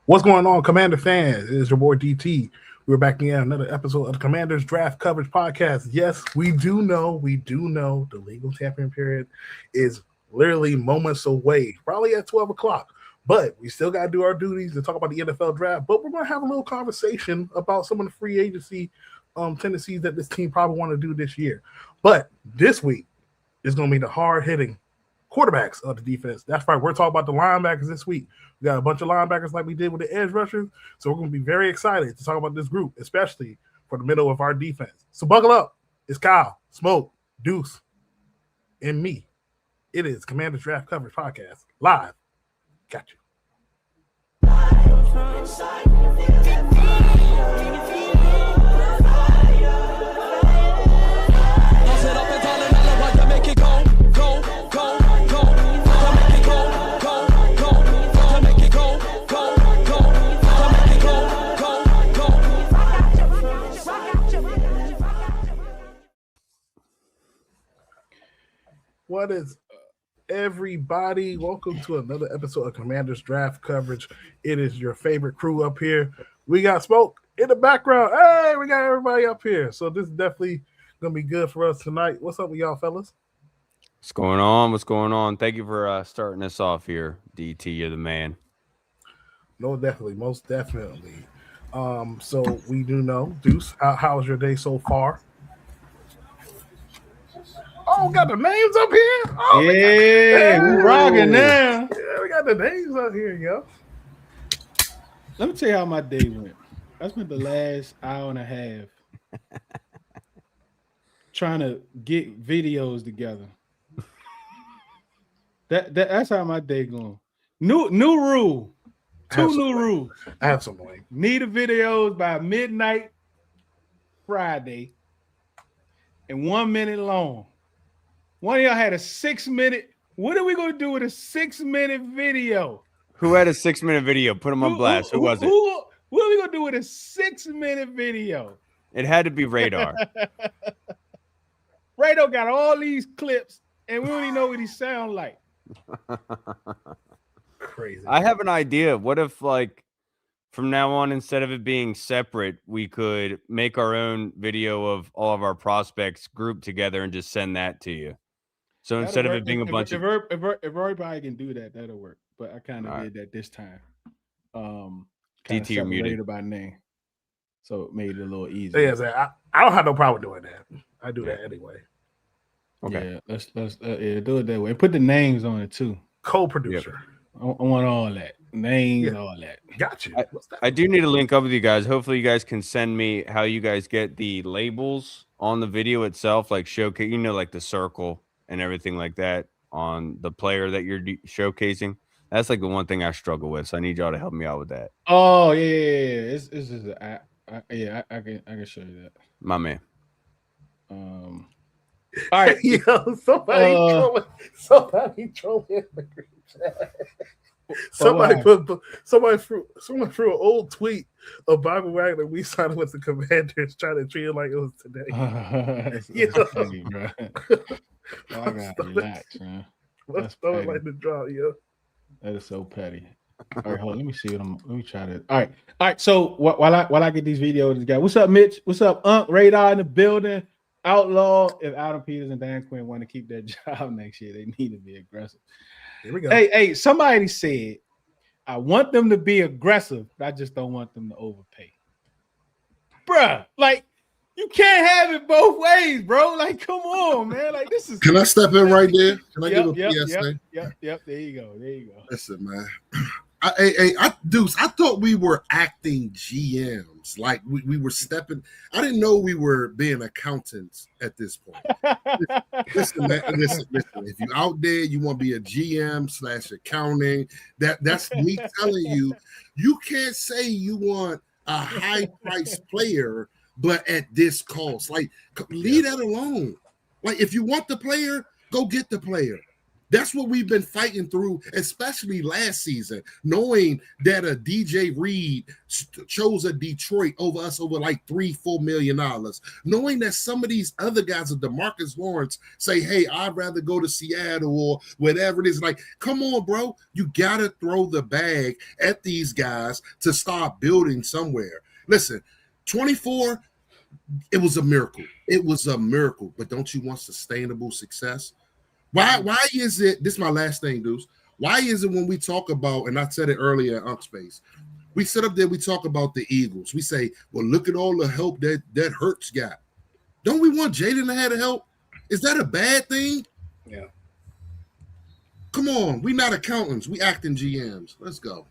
What's going on, Commander fans? It is your boy DT. We're back again, another episode of the Commanders Draft Coverage Podcast. Yes, we do know the legal tampering period is literally moments away, probably at 12 o'clock. But we still got to do our duties and talk about the NFL draft. But we're going to have a little conversation about some of the free agency tendencies that this team probably want to do this year. But this week is going to be the hard-hitting quarterbacks of the defense. That's right. We're talking about the linebackers this week. We got a bunch of linebackers like we did with the edge rushers. So we're going to be very excited to talk about this group, especially for the middle of our defense. So buckle up. It's Kyle, Smoke, Deuce, and me. It is Commanders Draft Coverage Podcast live. Got you. What is everybody? Welcome to another episode of Commanders Draft Coverage. It is your favorite crew up here. We got Smoke in the background. Hey, we got everybody up here. So this is definitely going to be good for us tonight. What's up with y'all, fellas? What's going on? What's going on? Thank you for starting us off here, DT. You're the man. No, definitely. Most definitely. So we do know, Deuce, how was your day so far? Oh, got the names up here. Oh, yeah, we rocking now. Yeah, we got the names up here, yo. Let me tell you how my day went. I spent the last hour and a half trying to get videos together. That's how my day going. New rule. Two new rules. I have some way. Need the videos by midnight Friday and 1 minute long. One of y'all had a 6-minute. What are we going to do with a 6-minute video? Who had a 6-minute video? Put him on blast. Who was it? What are we going to do with a 6-minute video? It had to be Radar. Radar got all these clips, and we don't even know what he sound like. Crazy. I have an idea. What if, like, from now on, instead of it being separate, we could make our own video of all of our prospects grouped together and just send that to you? So instead of it being a bunch of... If everybody can do that, that'll work. But I kind of did that this time. DT, you're muted. By name. So it made it a little easier. Yeah, I don't have no problem doing that. I do that anyway. Okay. Yeah, let's do it that way. Put the names on it, too. Co-producer. Yep. I want all that. Names, all that. Got you. I do need to link up with you guys. Hopefully you guys can send me how you guys get the labels on the video itself, like showcase, like the circle and everything like that on the player that you're showcasing. That's like the one thing I struggle with. So I need y'all to help me out with that. Oh yeah. It's just I can show you that. My man. All right. Yo, somebody trolling in the group chat. Somebody threw an old tweet of Bible Wagner. We signed with the Commanders, trying to treat it like it was today. Funny, bro. I gotta relax, man. Let's throw it like the draw, yo. That is so petty. All right, hold on. Let me see what let me try to. All right. So while I get these videos together, what's up, Mitch? What's up, Radar in the building? Outlaw. If Adam Peters and Dan Quinn want to keep their job next year, they need to be aggressive. Here we go. Hey, somebody said, I want them to be aggressive, but I just don't want them to overpay. Bruh, like, you can't have it both ways, bro. Like, come on, man. Like, this is. Can I step in right there? Can I give a PSA? Yep. There you go. Listen, man. Deuce, I thought we were acting GMs. Like we were stepping. I didn't know we were being accountants at this point. Listen, man. Listen. If you're out there, you want to be a GM / accounting. That's me telling you. You can't say you want a high-priced player, but at this cost. Like, leave that alone. Like, if you want the player, go get the player. That's what we've been fighting through, especially last season, knowing that a DJ Reed chose a Detroit over us over like $3-4 million, knowing that some of these other guys of DeMarcus Lawrence say, hey, I'd rather go to Seattle or whatever it is. Like, come on, bro. You got to throw the bag at these guys to start building somewhere. Listen, 24, it was a miracle. It was a miracle. But don't you want sustainable success? Why is it, this is my last thing, Deuce. Why is it when we talk about, and I said it earlier in Unkspace, we sit up there, we talk about the Eagles. We say, well, look at all the help that Hurts got. Don't we want Jaden to have the help? Is that a bad thing? Yeah. Come on. We not accountants. We acting GMs. Let's go.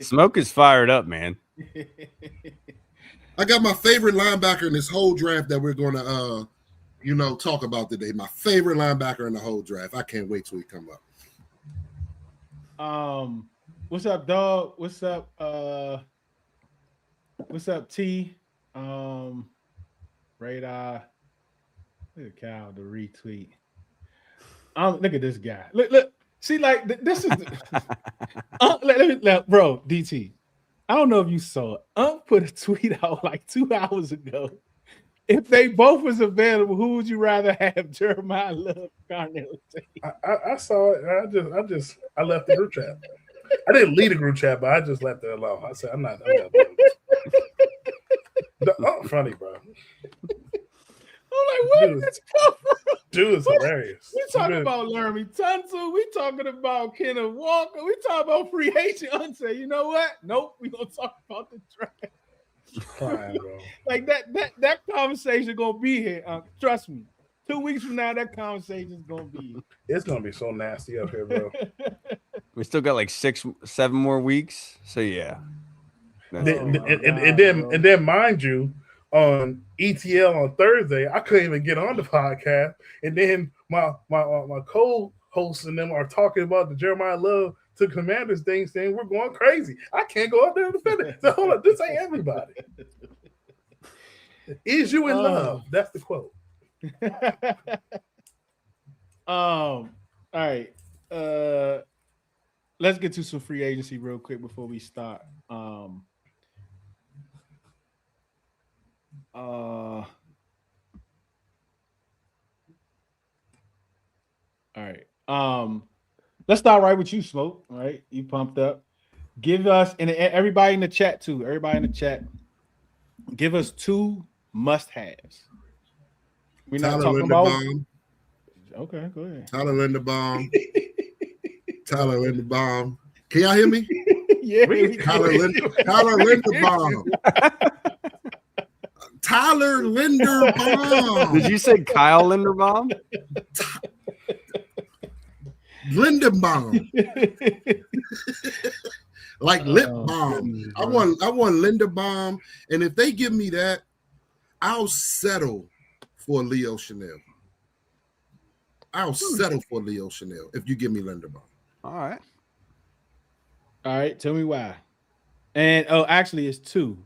Smoke is fired up, man. I got my favorite linebacker in this whole draft that we're going to talk about today. My favorite linebacker in the whole draft. I can't wait till he come up. What's up, dog? What's up? What's up, T? Radar. Look at Cal, the retweet. Look at this guy. Look. See, like this is bro, DT. I don't know if you saw it. Put a tweet out like 2 hours ago. If they both was available, who would you rather have, Jeremiah Love, Cornell? I saw it. I left the group chat. I didn't lead a group chat, but I just left it alone. I said, I'm not doing this. Funny, bro. I'm like, where did this come from? Dude is hilarious. We talking about Laramie Tunsil. We talking about Kenneth Walker. We talking about free agent Unsaid. You know what? Nope. We gonna talk about the draft. Fine, bro. Like that conversation gonna be here. Trust me. 2 weeks from now, that conversation is gonna be here. It's gonna be so nasty up here, bro. We still got like 6-7 more weeks. So yeah. And then mind you, on ETL on Thursday, I couldn't even get on the podcast. And then my co-hosts and them are talking about the Jeremiah Love to Commanders thing, saying we're going crazy. I can't go out there and defend it. So hold on, this ain't everybody. Is you in love? That's the quote. All right. Let's get to some free agency real quick before we start. All right. Let's start right with you, Smoke. All right. You pumped up. Give us, and everybody in the chat too. Everybody in the chat, give us 2 must-haves. We're not talking about. Okay, go ahead. Tyler Linderbaum. Tyler Linderbaum. Can y'all hear me? Yeah. Tyler Linderbaum. Tyler Linderbaum. Did you say Kyle Linderbaum? Linderbaum. Like lip balm. I want Linderbaum. And if they give me that, I'll settle for Leo Chanel. I'll settle for Leo Chanel if you give me Linderbaum. All right. All right. Tell me why. And actually, it's two.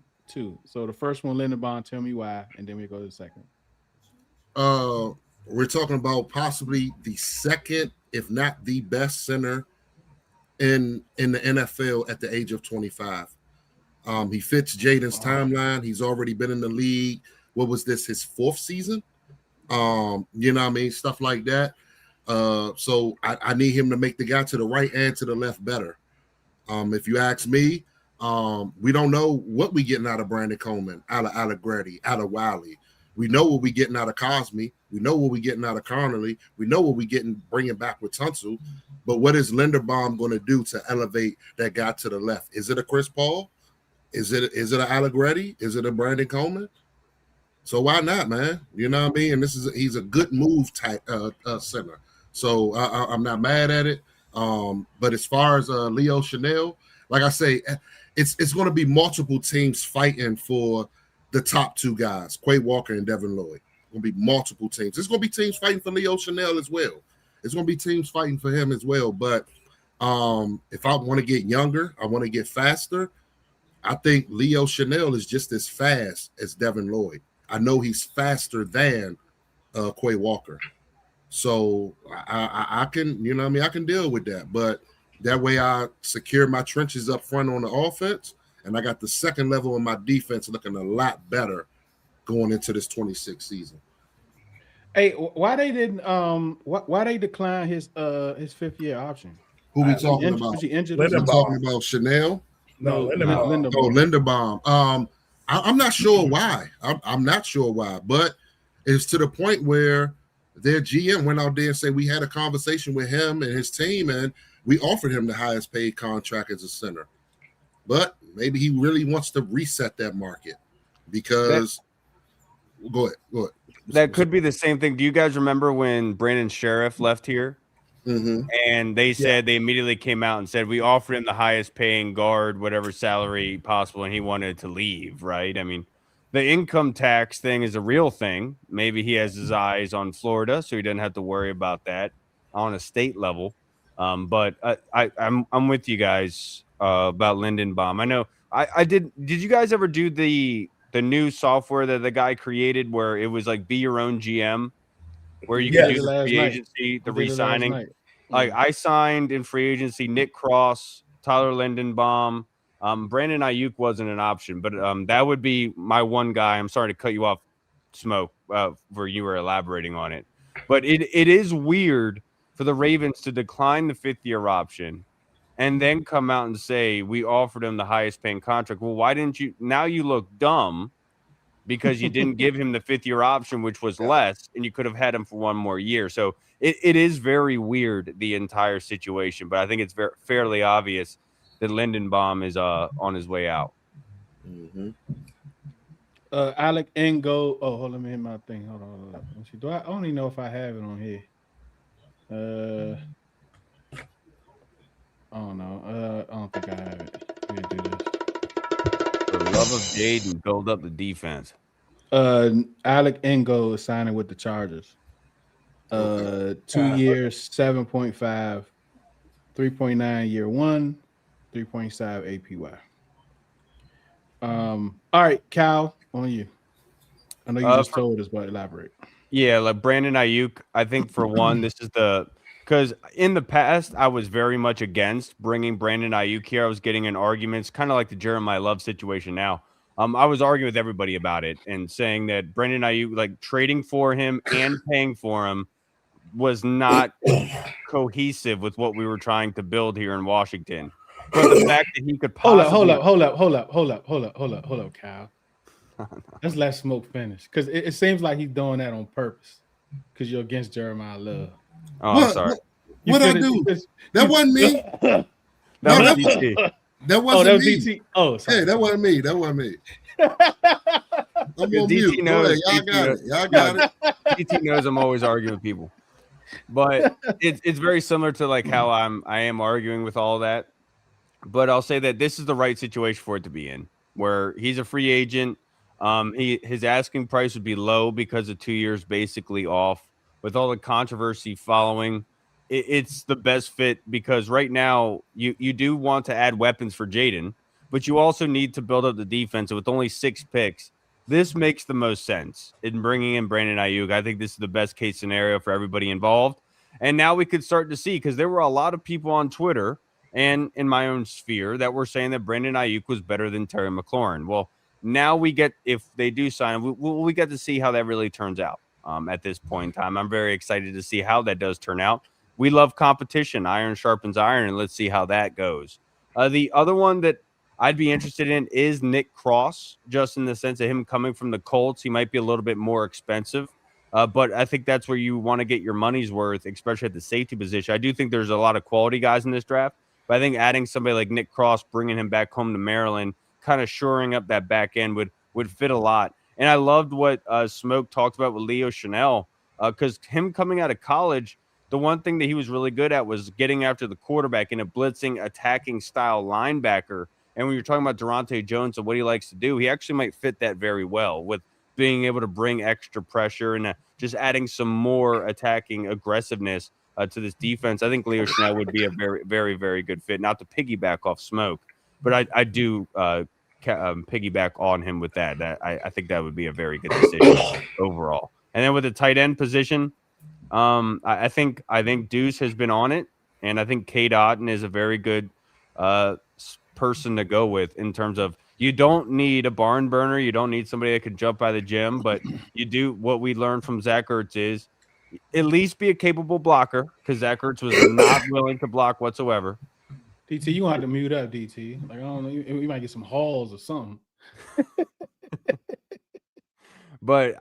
So the first one, Linderbaum, tell me why, and then we go to the second. We're talking about possibly the second, if not the best center in the NFL at the age of 25. He fits Jaden's timeline. He's already been in the league. What was this, his 4th season? You know what I mean? Stuff like that. So I need him to make the guy to the right and to the left better. If you ask me, we don't know what we getting out of Brandon Coleman, out of Allegretti, out of Wiley. We know what we getting out of Cosme. We know what we getting out of Connolly. We know what we getting bringing back with Tunsil. But what is Linderbaum going to do to elevate that guy to the left? Is it a Chris Paul? Is it an Allegretti? Is it a Brandon Coleman? So why not, man? You know what I mean? And he's a good move type center. So I'm not mad at it. But as far as Leo Chanel, like I say, it's going to be multiple teams fighting for the top 2 guys, Quay Walker and Devin Lloyd. Going to be multiple teams. There's going to be teams fighting for Leo Chanel as well. There's going to be teams fighting for him as well. But if I want to get younger, I want to get faster, I think Leo Chanel is just as fast as Devin Lloyd. I know he's faster than Quay Walker. So I can, you know what I mean? I can deal with that. But that way I secure my trenches up front on the offense, and I got the second level of my defense looking a lot better going into this 26 season. Hey, why they didn't why they decline his 5th-year option? Who we talking about? Was he injured? We talking about Chanel? No, Linderbaum. Oh, Linderbaum. I'm not sure why. I'm not sure why, but it's to the point where their GM went out there and said we had a conversation with him and his team, and we offered him the highest paid contract as a center. But maybe he really wants to reset that market because go ahead. That could be the same thing. Do you guys remember when Brandon Sheriff left here? Mm-hmm. And they said they immediately came out and said we offered him the highest paying guard, whatever salary possible, and he wanted to leave, right? I mean, the income tax thing is a real thing. Maybe he has his eyes on Florida, so he doesn't have to worry about that on a state level. But I'm with you guys about Lindenbaum. I know I did. Did you guys ever do the new software that the guy created where it was like be your own GM, where you could do the free agency, the re-signing? Like I signed in free agency Nick Cross, Tyler Lindenbaum. Brandon Ayuk wasn't an option, but that would be my one guy. I'm sorry to cut you off, Smoke, where you were elaborating on it. But it is weird for the Ravens to decline the 5th-year option and then come out and say we offered him the highest paying contract. Well, why didn't you? Now you look dumb because you didn't give him the 5th-year option, which was less, and you could have had him for one more year. So it is very weird, the entire situation. But I think it's fairly obvious that Lindenbaum is on his way out. Mm-hmm. Alec Ngo. Oh, hold on, let me hit my thing. Hold on. Let me see. I don't even know if I have it on here. I don't know. I don't think I have it. Let me do this. For the love of Jaden, build up the defense. Alec Ngo is signing with the Chargers. 2 years, 7.5, 3.9 year one, 3.5 APY. All right, Cal, on you. I know you just told us, but elaborate. Yeah, like Brandon Ayuk, I think for one, this is because in the past, I was very much against bringing Brandon Ayuk here. I was getting in arguments, kind of like the Jeremiah Love situation now. I was arguing with everybody about it and saying that Brandon Ayuk, like trading for him and paying for him, was not cohesive with what we were trying to build here in Washington. But the fact that he could possibly hold up, Kyle. Let's let Smoke finish because it seems like he's doing that on purpose because you're against Jeremiah Love. Oh, I'm sorry. What I do? That wasn't me. That was DT. That wasn't me. DT. Oh, sorry. Hey, that wasn't me. That wasn't me. I'm on DT mute. knows. Y'all got it. Y'all got it. DT knows I'm always arguing with people, but it's very similar to like how I am arguing with all that. But I'll say that this is the right situation for it to be in, where he's a free agent. His asking price would be low because of 2 years basically off. With all the controversy following, it's the best fit because right now you do want to add weapons for Jaden, but you also need to build up the defense. And with only 6 picks, this makes the most sense in bringing in Brandon Ayuk. I think this is the best case scenario for everybody involved. And now we could start to see, because there were a lot of people on Twitter and in my own sphere that were saying that Brandon Ayuk was better than Terry McLaurin. Well, now we get, if they do sign him, we get to see how that really turns out. At this point in time, I'm very excited to see how that does turn out. We love competition. Iron sharpens iron, and let's see how that goes. The other one that I'd be interested in is Nick Cross, just in the sense of him coming from the Colts. He might be a little bit more expensive, but I think that's where you want to get your money's worth, especially at the safety position. I do think there's a lot of quality guys in this draft, but I think adding somebody like Nick Cross, bringing him back home to Maryland, kind of shoring up that back end would fit a lot. And I loved what Smoke talked about with Leo Chanel, because him coming out of college, the one thing that he was really good at was getting after the quarterback in a blitzing, attacking style linebacker. And when you're talking about Durante Jones and what he likes to do, he actually might fit that very well with being able to bring extra pressure and just adding some more attacking aggressiveness to this defense. I think Leo Chanel would be a very, very, very good fit. Not to piggyback off Smoke, but I do piggyback on him with that. I think that would be a very good decision overall. And then with the tight end position, I think Deuce has been on it, and I think Kate Otten is a very good person to go with in terms of you don't need a barn burner, you don't need somebody that can jump out of the gym, but you do what we learned from Zach Ertz is at least be a capable blocker because Zach Ertz was not willing to block whatsoever. DT, you gonna have to mute up, DT. Like I don't know, we might get some halls or something. But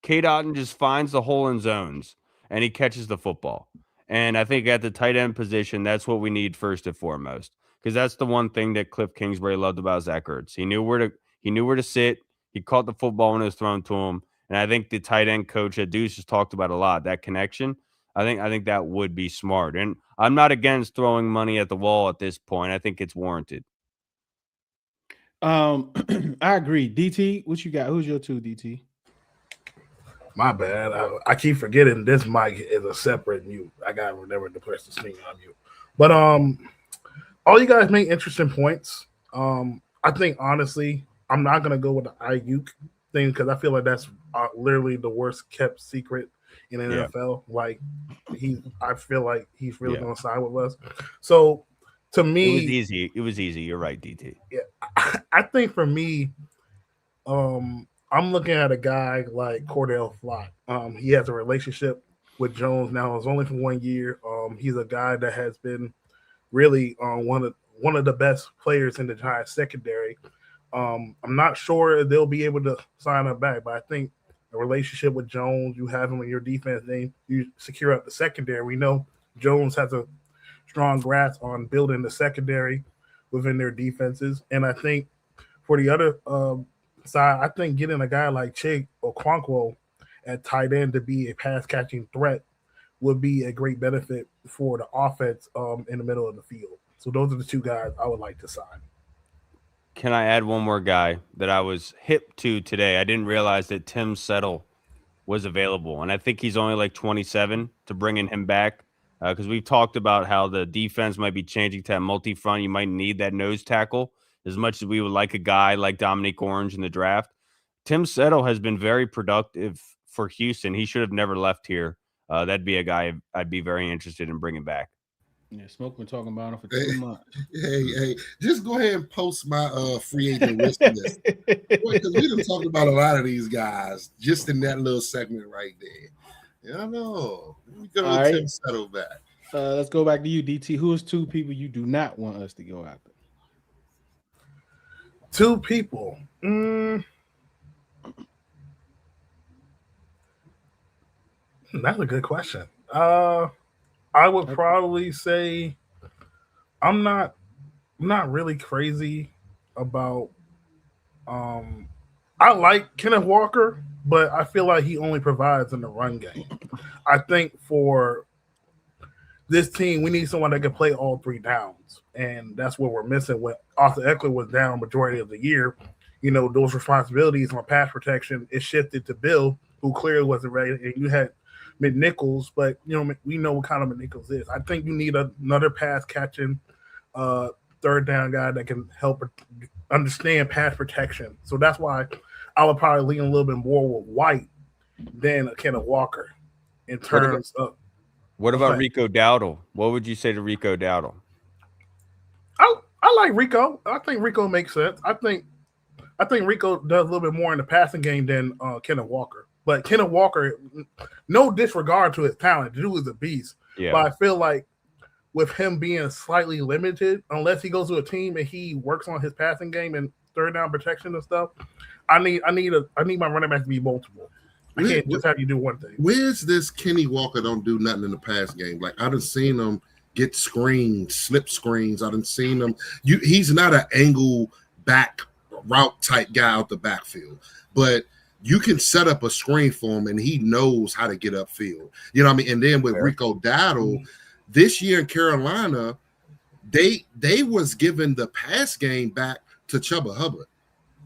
Kate Otten just finds the hole in zones and he catches the football. And I think at the tight end position, that's what we need first and foremost, because that's the one thing that Cliff Kingsbury loved about Zach Ertz. He knew where to sit. He caught the football when it was thrown to him. And I think the tight end coach that Deuce has talked about a lot, that connection. I think that would be smart. And I'm not against throwing money at the wall at this point. I think it's warranted. I agree. DT, what you got? Who's your two, DT? My bad. I keep forgetting this mic is a separate mute. I gotta remember to press the screen on mute. But all you guys make interesting points. I think honestly, I'm not gonna go with the Ayuk thing because I feel like that's literally the worst kept secret in the NFL. Like I feel like he's really gonna sign with us. So to me, it was easy. You're right, DT. Yeah, I think for me, I'm looking at a guy like Cordell Flott. He has a relationship with Jones now. It's only for 1 year. He's a guy that has been really one of the best players in the Giants secondary. I'm not sure they'll be able to sign him back, but I think a relationship with Jones, you have him in your defense, then you secure up the secondary. We know Jones has a strong grasp on building the secondary within their defenses. And I think for the other side, I think getting a guy like Chig Okonkwo at tight end to be a pass-catching threat would be a great benefit for the offense in the middle of the field. So those are the two guys I would like to sign. Can I add one more guy that I was hip to today? I didn't realize that Tim Settle was available, and I think he's only like 27 to bringing him back because we've talked about how the defense might be changing to that multi-front. You might need that nose tackle as much as we would like a guy like Dominique Orange in the draft. Tim Settle has been very productive for Houston. He should have never left here. That'd be a guy I'd be very interested in bringing back. Yeah, Smoke been talking about him for 2 months. Hey, just go ahead and post my free agent list because we done talked about a lot of these guys just in that little segment right there. Yeah, I know. Let me go to Tim Settle back. Let's go back to you, DT. Who is two people you do not want us to go after? Two people. That's a good question. I would probably say I'm not really crazy about I like Kenneth Walker, but I feel like he only provides in the run game. I think for this team, we need someone that can play all three downs, and that's what we're missing. When Arthur Eckler was down majority of the year, those responsibilities on pass protection is shifted to Bill, who clearly wasn't ready, and you had McNichols, but we know what kind of McNichols is. I think you need another pass catching third down guy that can help understand pass protection. So that's why I would probably lean a little bit more with White than Kenneth Walker in terms of. What about Rico Dowdle? What would you say to Rico Dowdle? I like Rico. I think Rico makes sense. I think Rico does a little bit more in the passing game than Kenneth Walker. But Kenneth Walker, no disregard to his talent, the dude is a beast. Yeah. But I feel like with him being slightly limited, unless he goes to a team and he works on his passing game and third down protection and stuff, I need my running back to be multiple. I can't just have you do one thing. Where's this Kenny Walker don't do nothing in the pass game? Like I done seen him get screens, slip screens. I done seen him. He's not an angle back route type guy out the backfield, but you can set up a screen for him and he knows how to get upfield. You know what I mean? And then with Rico Dowdle, this year in Carolina, they was giving the pass game back to Chuba Hubbard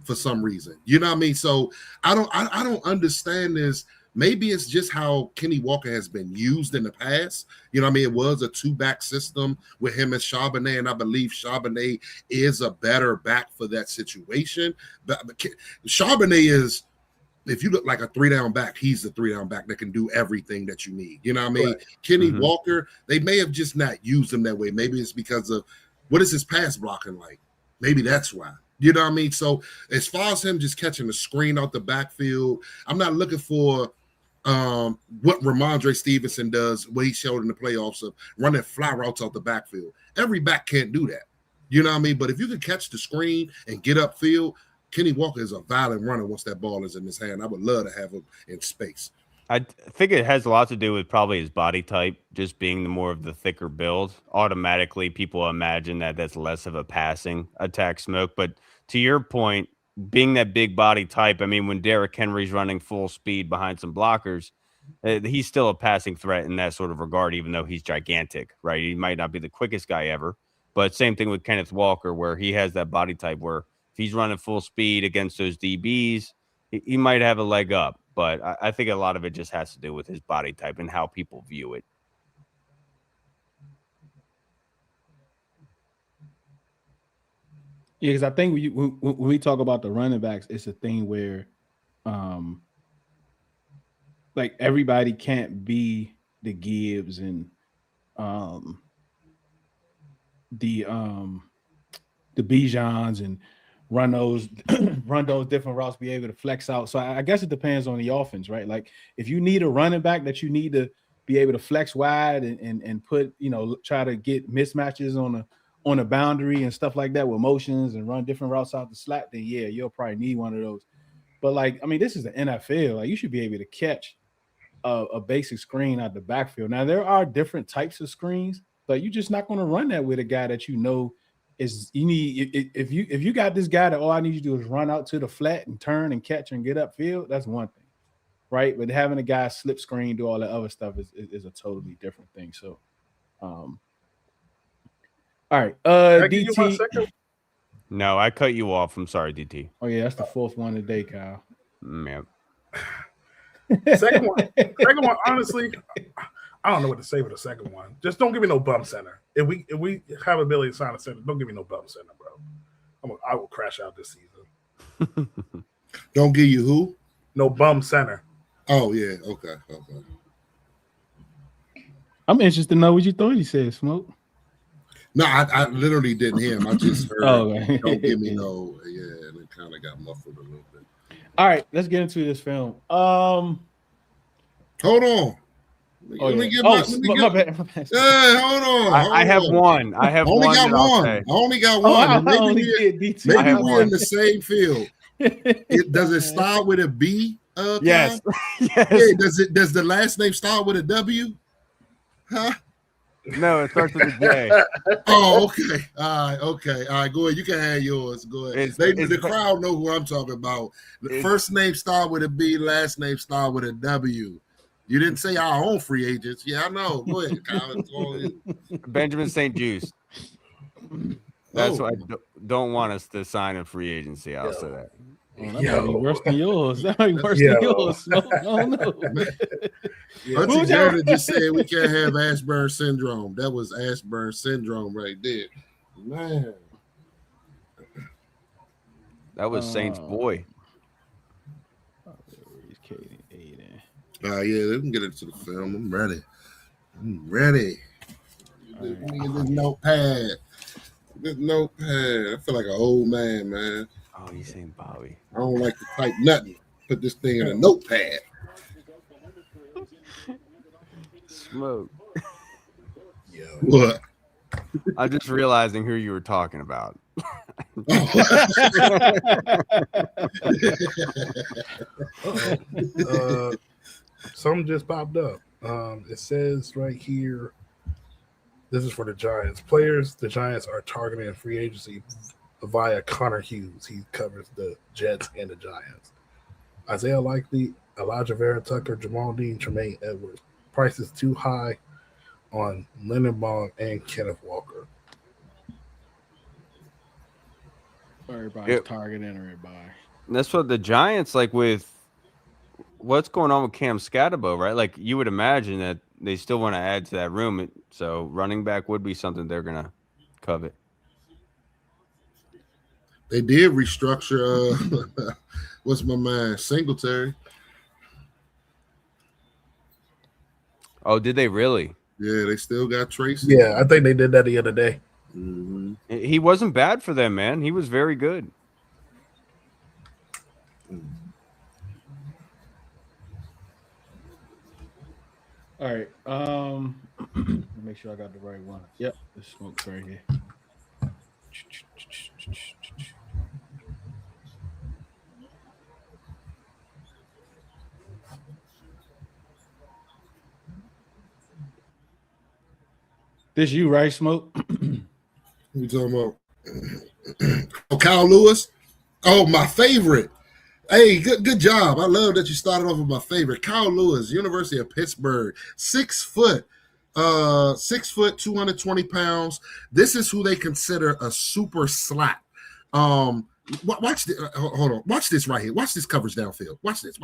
for some reason. You know what I mean? So I don't understand this. Maybe it's just how Kenny Walker has been used in the past. You know what I mean? It was a two-back system with him and Charbonnet, and I believe Charbonnet is a better back for that situation. But Charbonnet is if you look like a 3-down back, he's the 3-down back that can do everything that you need. You know what I mean? Right. Kenny Walker, they may have just not used him that way. Maybe it's because of what is his pass blocking like? Maybe that's why. You know what I mean? So as far as him just catching the screen out the backfield, I'm not looking for what Ramondre Stevenson does, what he showed in the playoffs of running fly routes out the backfield. Every back can't do that. You know what I mean? But if you can catch the screen and get upfield, Kenny Walker is a violent runner once that ball is in his hand. I would love to have him in space. I think it has a lot to do with probably his body type, just being the more of the thicker build. Automatically, people imagine that that's less of a passing attack, Smoke. But to your point, being that big body type, I mean, when Derrick Henry's running full speed behind some blockers, he's still a passing threat in that sort of regard, even though he's gigantic, right? He might not be the quickest guy ever. But same thing with Kenneth Walker, where he has that body type where if he's running full speed against those DBs, he might have a leg up. But I think a lot of it just has to do with his body type and how people view it. Yeah, because I think when we talk about the running backs, it's a thing where, like everybody can't be the Gibbs and the Bijans and run those different routes, be able to flex out. So I guess it depends on the offense, right? Like if you need a running back that you need to be able to flex wide and put, try to get mismatches on a boundary and stuff like that with motions and run different routes out the slot, then yeah, you'll probably need one of those. But like, I mean, this is the NFL. Like you should be able to catch a basic screen out the backfield. Now there are different types of screens, but you're just not going to run that with a guy that is you need. If you got this guy that all I need you to do is run out to the flat and turn and catch and get upfield, that's one thing, right? But having a guy slip screen, do all that other stuff is a totally different thing. So, all right, DT. No, I cut you off. I'm sorry, DT. Oh yeah, that's the fourth one today, Kyle. Yeah. Second one, honestly, I don't know what to say for the second one. Just don't give me no bum center. If we have ability to sign a center, don't give me no bum center, bro. I will crash out this season. Don't give you who? No bum center. Oh yeah, okay. I'm interested to know what you thought he said, Smoke. No, I literally didn't hear him. I just heard. Okay. Don't give me no. Yeah, and it kind of got muffled a little bit. All right, let's get into this film. Hold on. My bad. Hey, hold on. I have one. I have only one. Got one. I only got one. Maybe we're in the same field. Does it start with a B? Yes. Yes. Yeah, does the last name start with a W? Huh? No, it starts with a J. Oh, okay. All right. Go ahead. You can have yours. Go ahead. The crowd know who I'm talking about. The first name start with a B, last name start with a W. You didn't say our own free agents. Yeah, I know. Go ahead, Kyle. Benjamin St. Juice. That's why I don't want us to sign a free agency. I'll say that. That might be worse than yours. That might be worse than yours. No, I don't know. Hunter Jared just said we can't have Ashburn syndrome. That was Ashburn syndrome right there. Man. That was Saint's boy. Yeah, let me get into the film. I'm ready. Let me get this notepad. I feel like an old man. Oh, you saying Bobby? I don't like to type nothing. Put this thing in a notepad. Smoke. Yo. What? I'm just realizing who you were talking about. Something just popped up. It says right here, this is for the Giants. Players the Giants are targeting a free agency via Connor Hughes. He covers the Jets and the Giants. Isaiah Likely, Elijah Vera Tucker, Jamal Dean, Tremaine Edwards. Price is too high on Lindenbaum and Kenneth Walker. Everybody's targeting everybody. That's what the Giants, like with what's going on with Cam Scatterbo, right? Like you would imagine that they still want to add to that room. So running back would be something they're going to covet. They did restructure. What's my man? Singletary. Oh, did they really? Yeah, they still got Tracy. Yeah, I think they did that the other day. Mm-hmm. He wasn't bad for them, man. He was very good. All right. Make sure I got the right one. Yep, the smoke's right here. This you, right, Smoke? Who you talking about? Oh, Kyle Lewis. Oh, my favorite. Hey, good job. I love that you started off with my favorite. Kyle Lewis, University of Pittsburgh, 6 foot, 220 pounds. This is who they consider a super slap. Watch this. Hold on. Watch this right here. Watch this coverage downfield. Watch this.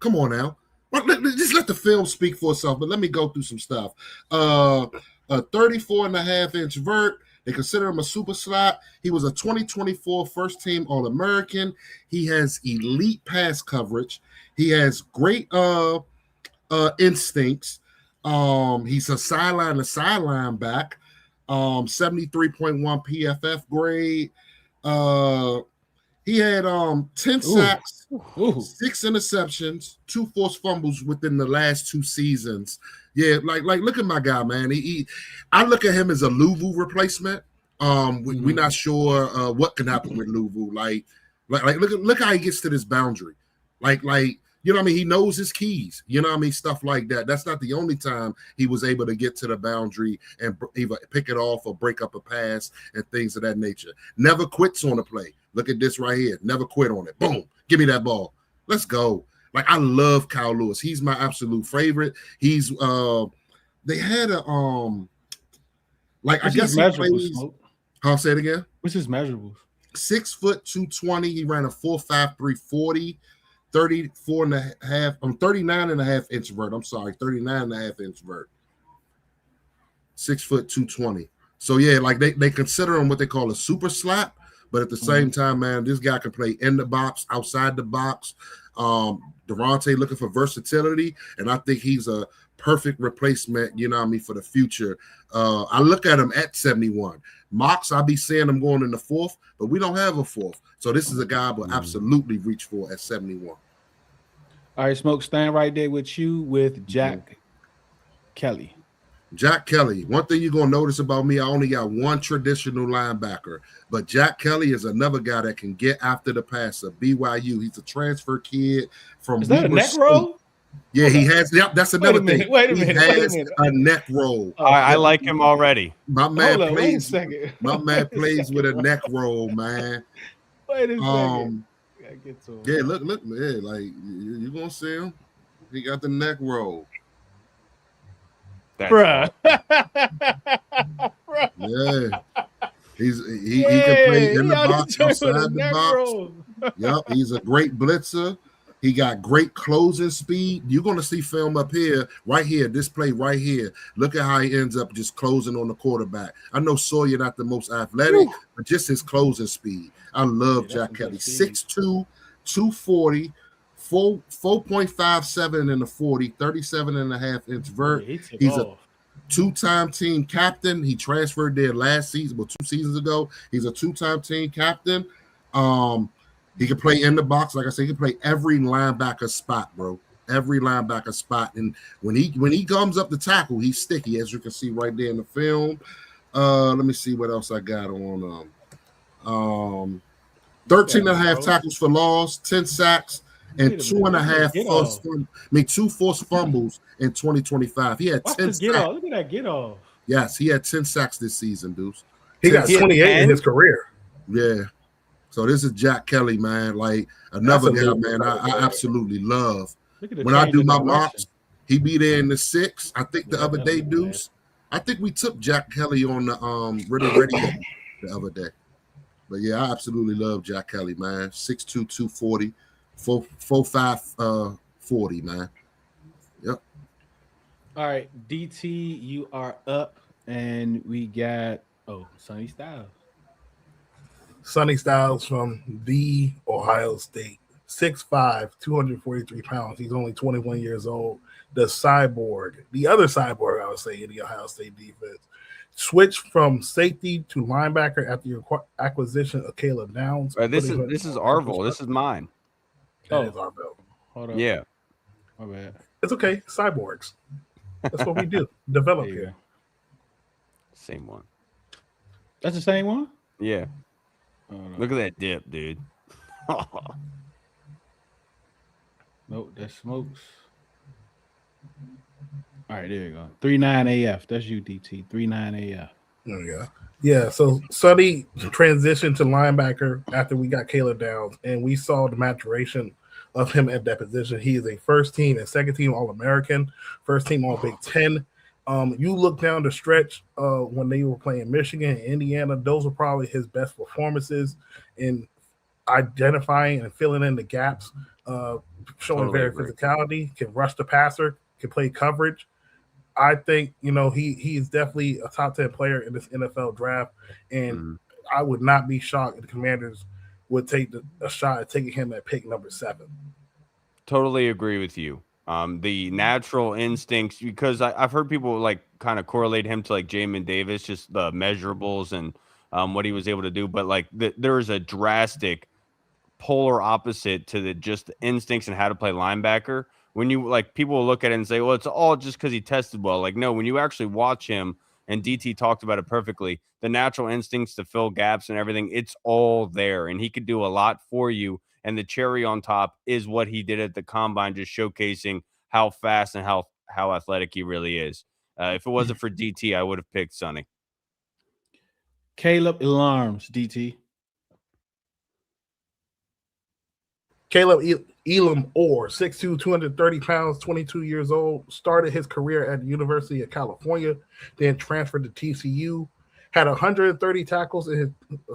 Come on now. Just let the film speak for itself, but let me go through some stuff. A 34.5-inch vert. They consider him a super slot. He was a 2024 first-team All-American. He has elite pass coverage. He has great instincts. He's a sideline-to-sideline back. 73.1 PFF grade. He had 10 sacks, 6 interceptions, 2 forced fumbles within the last 2 seasons. Yeah, like look at my guy, man. I look at him as a Louvu replacement. We're not sure what can happen with Louvu. Like look how he gets to this boundary. Like you know what I mean? He knows his keys. You know what I mean? Stuff like that. That's not the only time he was able to get to the boundary and either pick it off or break up a pass and things of that nature. Never quits on a play. Look at this right here. Never quit on it. Boom. Give me that ball. Let's go. Like, I love Kyle Lewis. He's my absolute favorite. He's they had a I guess he plays. I'll say it again. What's his measurables? 6 foot 220. He ran a 4.53 40, 39.5 inch vert. I'm sorry, 39.5 inch vert. 6 foot 220. So yeah, like they consider him what they call a super slap, but at the same time, man, this guy can play in the box, outside the box. Durante looking for versatility, and I think he's a perfect replacement, you know what I mean, for the future. I look at him at 71. Mocks, I'll be seeing him going in the 4th, but we don't have a 4th. So this is a guy I will absolutely reach for at 71. All right, Smoke, stand right there with you with Jack Kelly. Jack Kelly. One thing you're going to notice about me, I only got one traditional linebacker, but Jack Kelly is another guy that can get after the passer. BYU. He's a transfer kid from Is that a neck roll? Yeah, he has. Yep, that's another thing. Wait a minute. He has a neck roll. I like him already. My man plays. My man plays with a neck roll, man. Wait a second. Yeah, look, yeah, like you gonna see him. He got the neck roll. Bruh. Yeah. He can play in the box, outside the box. Yep, he's a great blitzer. He got great closing speed. You're going to see film up here, right here, this play right here. Look at how he ends up just closing on the quarterback. I know Sawyer not the most athletic, but just his closing speed. I love Jack Kelly. 6'2", 240, 4.57 in the 40, 37.5-inch vert. He's a 2-time team captain. He transferred there last season, 2 seasons ago. He's a 2-time team captain. He can play in the box. Like I said, he can play every linebacker spot, bro. Every linebacker spot. And when he comes up to tackle, he's sticky, as you can see right there in the film. Let me see what else I got on. 13.5 tackles for loss, 10 sacks, and 2 forced fumbles in 2025. He had 10 sacks. Look at that get off. Yes, he had 10 sacks this season, Deuce. He got 28 in his career. Yeah. So this is Jack Kelly, man. Like another guy, man. I absolutely love. When I do my mocks, he be there in the 6. I think the other day, Deuce. I think we took Jack Kelly on the radio the other day. But yeah, I absolutely love Jack Kelly, man. 6'2", 240, 4.5, 40, man. Yep. All right, DT, you are up, and we got Sonny Styles. Sonny Styles from the Ohio State. 6'5", 243 pounds. He's only 21 years old. The cyborg, the other cyborg, I would say, in the Ohio State defense. Switched from safety to linebacker after your acquisition of Caleb Downs. This is Arville. This is mine. That is Arville. Hold on. Yeah. My bad. It's okay. Cyborgs. That's what we do. Develop There you here. go. Same one. That's the same one? Yeah. Oh, no. Look at that dip, dude. Nope, that's Smokes. All right, there you go. 39 AF. That's UDT. 39 AF. There we go. Yeah, so Sonny transitioned to linebacker after we got Caleb Downs, and we saw the maturation of him at that position. He is a first team and second team All-American, first team All Big Ten. You look down the stretch when they were playing Michigan and Indiana, those were probably his best performances in identifying and filling in the gaps, showing very physicality, can rush the passer, can play coverage. I think, he is definitely a top 10 player in this NFL draft, and I would not be shocked if the Commanders would take a shot at taking him at pick number 7. Totally agree with you. The natural instincts, because I've heard people like kind of correlate him to like Jamin Davis, just the measurables and what he was able to do. But like there is a drastic polar opposite to just the instincts and how to play linebacker. When you like, people will look at it and say, well, it's all just because he tested well. Like, no, when you actually watch him, and DT talked about it perfectly, the natural instincts to fill gaps and everything, it's all there. And he could do a lot for you. And the cherry on top is what he did at the combine, just showcasing how fast and how athletic he really is. If it wasn't for DT, I would have picked Sonny. Caleb Alarms, DT. Caleb Elam Orr, 6'2", 230 pounds, 22 years old, started his career at the University of California, then transferred to TCU, had 130 tackles in his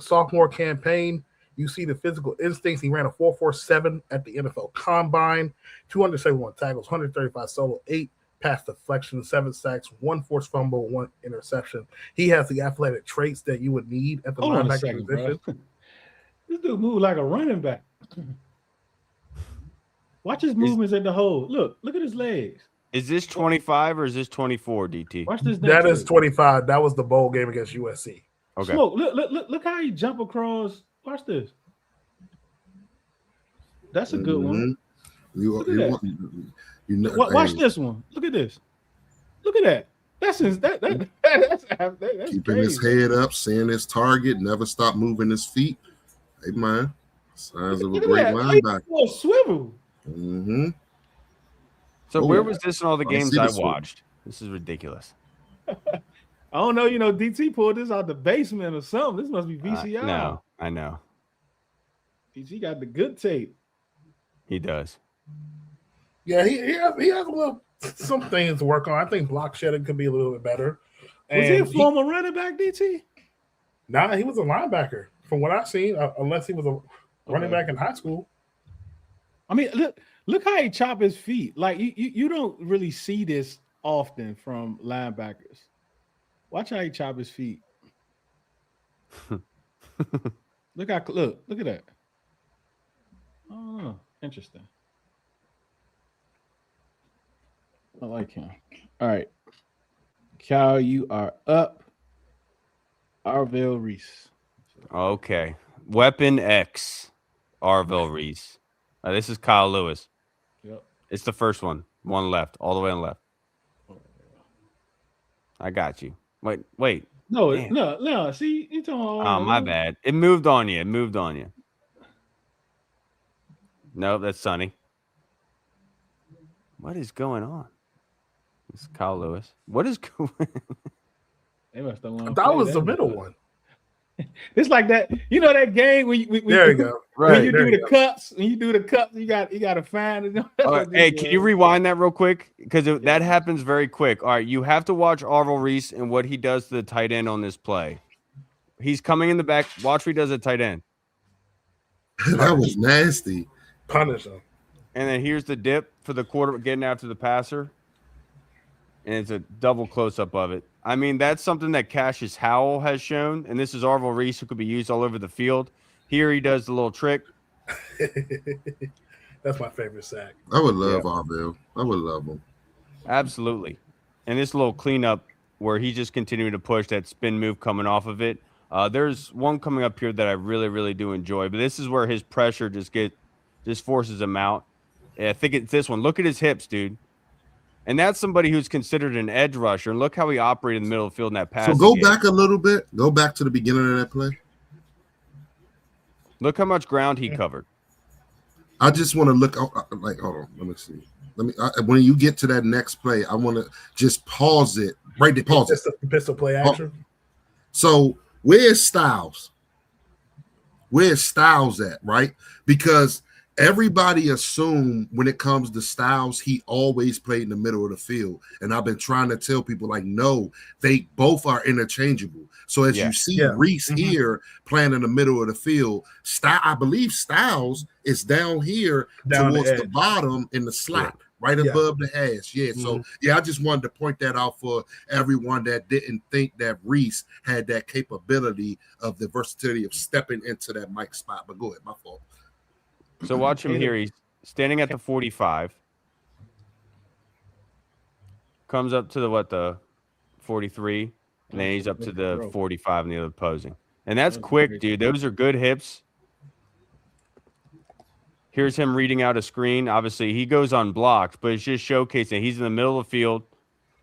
sophomore campaign. You see the physical instincts. He ran a 4.47 at the NFL Combine, 271 tackles, 135 solo, 8 pass deflections, 7 sacks, 1 forced fumble, 1 interception. He has the athletic traits that you would need at the linebacker position. Bro. This dude moved like a running back. Watch his movements at the hole. Look at his legs. Is this 25 or is this 24, DT? Watch this. That is 25. That was the bowl game against USC. Okay. Smoke. Look how he jump across. Watch this. That's a good one. Watch this one. Look at this. Look at that. That's keeping crazy. His head up, seeing his target, never stop moving his feet. Hey man, signs of a great linebacker. Oh, swivel. So where was this in all the games I watched? This is ridiculous. I don't know. DT pulled this out the basement or something. This must be VCR. No, I know. DT got the good tape. He does. Yeah, he has some things to work on. I think block shedding could be a little bit better. Was he a former running back, DT? Nah, he was a linebacker from what I've seen, unless he was a running back in high school. I mean, look how he chop his feet. Like you don't really see this often from linebackers. Watch how he chop his feet. Look at that. Oh, interesting. I like him. All right. Cal, you are up. Arville Reese. Okay. Weapon X. Arville Reese. This is Kyle Lewis. Yep. It's the first one. One left. All the way on the left. I got you. Wait. No. See, you talking about. Oh, my bad. It moved on you. No, that's Sonny. What is going on? It's Kyle Lewis. What is going on? They must have won. That was the middle one. It's like that. You know that game when there you go. Right. When you do the cuts, you got to find it. Hey, can you rewind that real quick? Because that happens very quick. All right, you have to watch Arville Reese and what he does to the tight end on this play. He's coming in the back. Watch what he does at tight end. That was nasty. Punish him. And then here's the dip for the quarter getting after the passer. And it's a double close-up of it. I mean, that's something that Cassius Howell has shown, and this is Arville Reese, who could be used all over the field. Here he does the little trick. That's my favorite sack. I would love Arvell. I would love him. Absolutely. And this little cleanup where he just continued to push that spin move coming off of it. There's one coming up here that I really, really do enjoy, but this is where his pressure just forces him out. I think it's this one. Look at his hips, dude. And that's somebody who's considered an edge rusher. And look how he operated in the middle of the field in that pass. So go back a little bit. Go back to the beginning of that play. Look how much ground he covered. I just want to look like, hold on, let me see. When you get to that next play, I want to just pause it. Right there, pause it. Pistol play action. So where's Styles? Where's Styles at, right? Because everybody assume when it comes to Styles, he always played in the middle of the field. And I've been trying to tell people, like, no, they both are interchangeable. So as you see Reese here playing in the middle of the field, I believe Styles is down here towards the bottom in the slot, right above the hash. Yeah. So I just wanted to point that out for everyone that didn't think that Reese had that capability of the versatility of stepping into that Mike spot. But go ahead, my fault. So watch him here. He's standing at the 45. Comes up to the 43. And then he's up to the 45 in the other posing. And that's quick, dude. Those are good hips. Here's him reading out a screen. Obviously, he goes unblocked, but it's just showcasing he's in the middle of the field.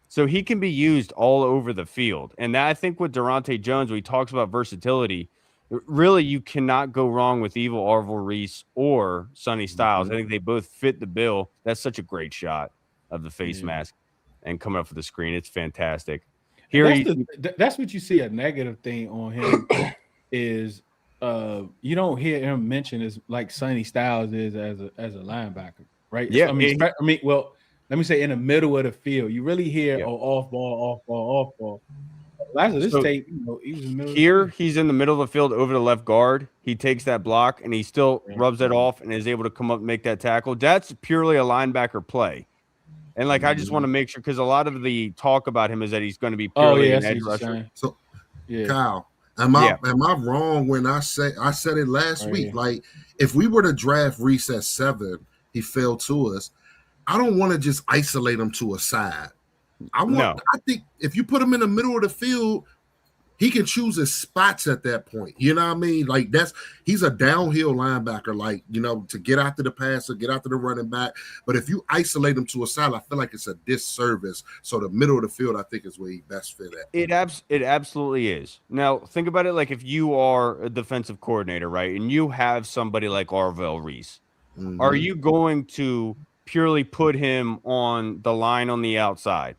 So he can be used all over the field. And that, I think with Durante Jones, when he talks about versatility, really you cannot go wrong with Evil Arvell Reese or Sonny Styles. I think they both fit the bill. That's such a great shot of the face mask and coming up for the screen. It's fantastic. Here that's what you see a negative thing on him is you don't hear him mention as like Sonny Styles is as a linebacker, right? Yeah. I mean, well, let me say in the middle of the field, you really hear off ball. Last of this tape, he was in the middle here, he's in the middle of the field over the left guard. He takes that block and he still rubs it off and is able to come up and make that tackle. That's purely a linebacker play. And like, I just want to make sure, because a lot of the talk about him is that he's going to be purely an edge rusher. So, Kyle, am I wrong when I said it last week? Like, if we were to draft Reese at 7, he fell to us. I don't want to just isolate him to a side. I think if you put him in the middle of the field, he can choose his spots at that point. You know what I mean? Like he's a downhill linebacker, like, to get after the passer, get after the running back. But if you isolate him to a side, I feel like it's a disservice. So the middle of the field, I think, is where he best fit at. It absolutely is. Now, think about it like if you are a defensive coordinator, right, and you have somebody like Arvell Reese, are you going to purely put him on the line on the outside?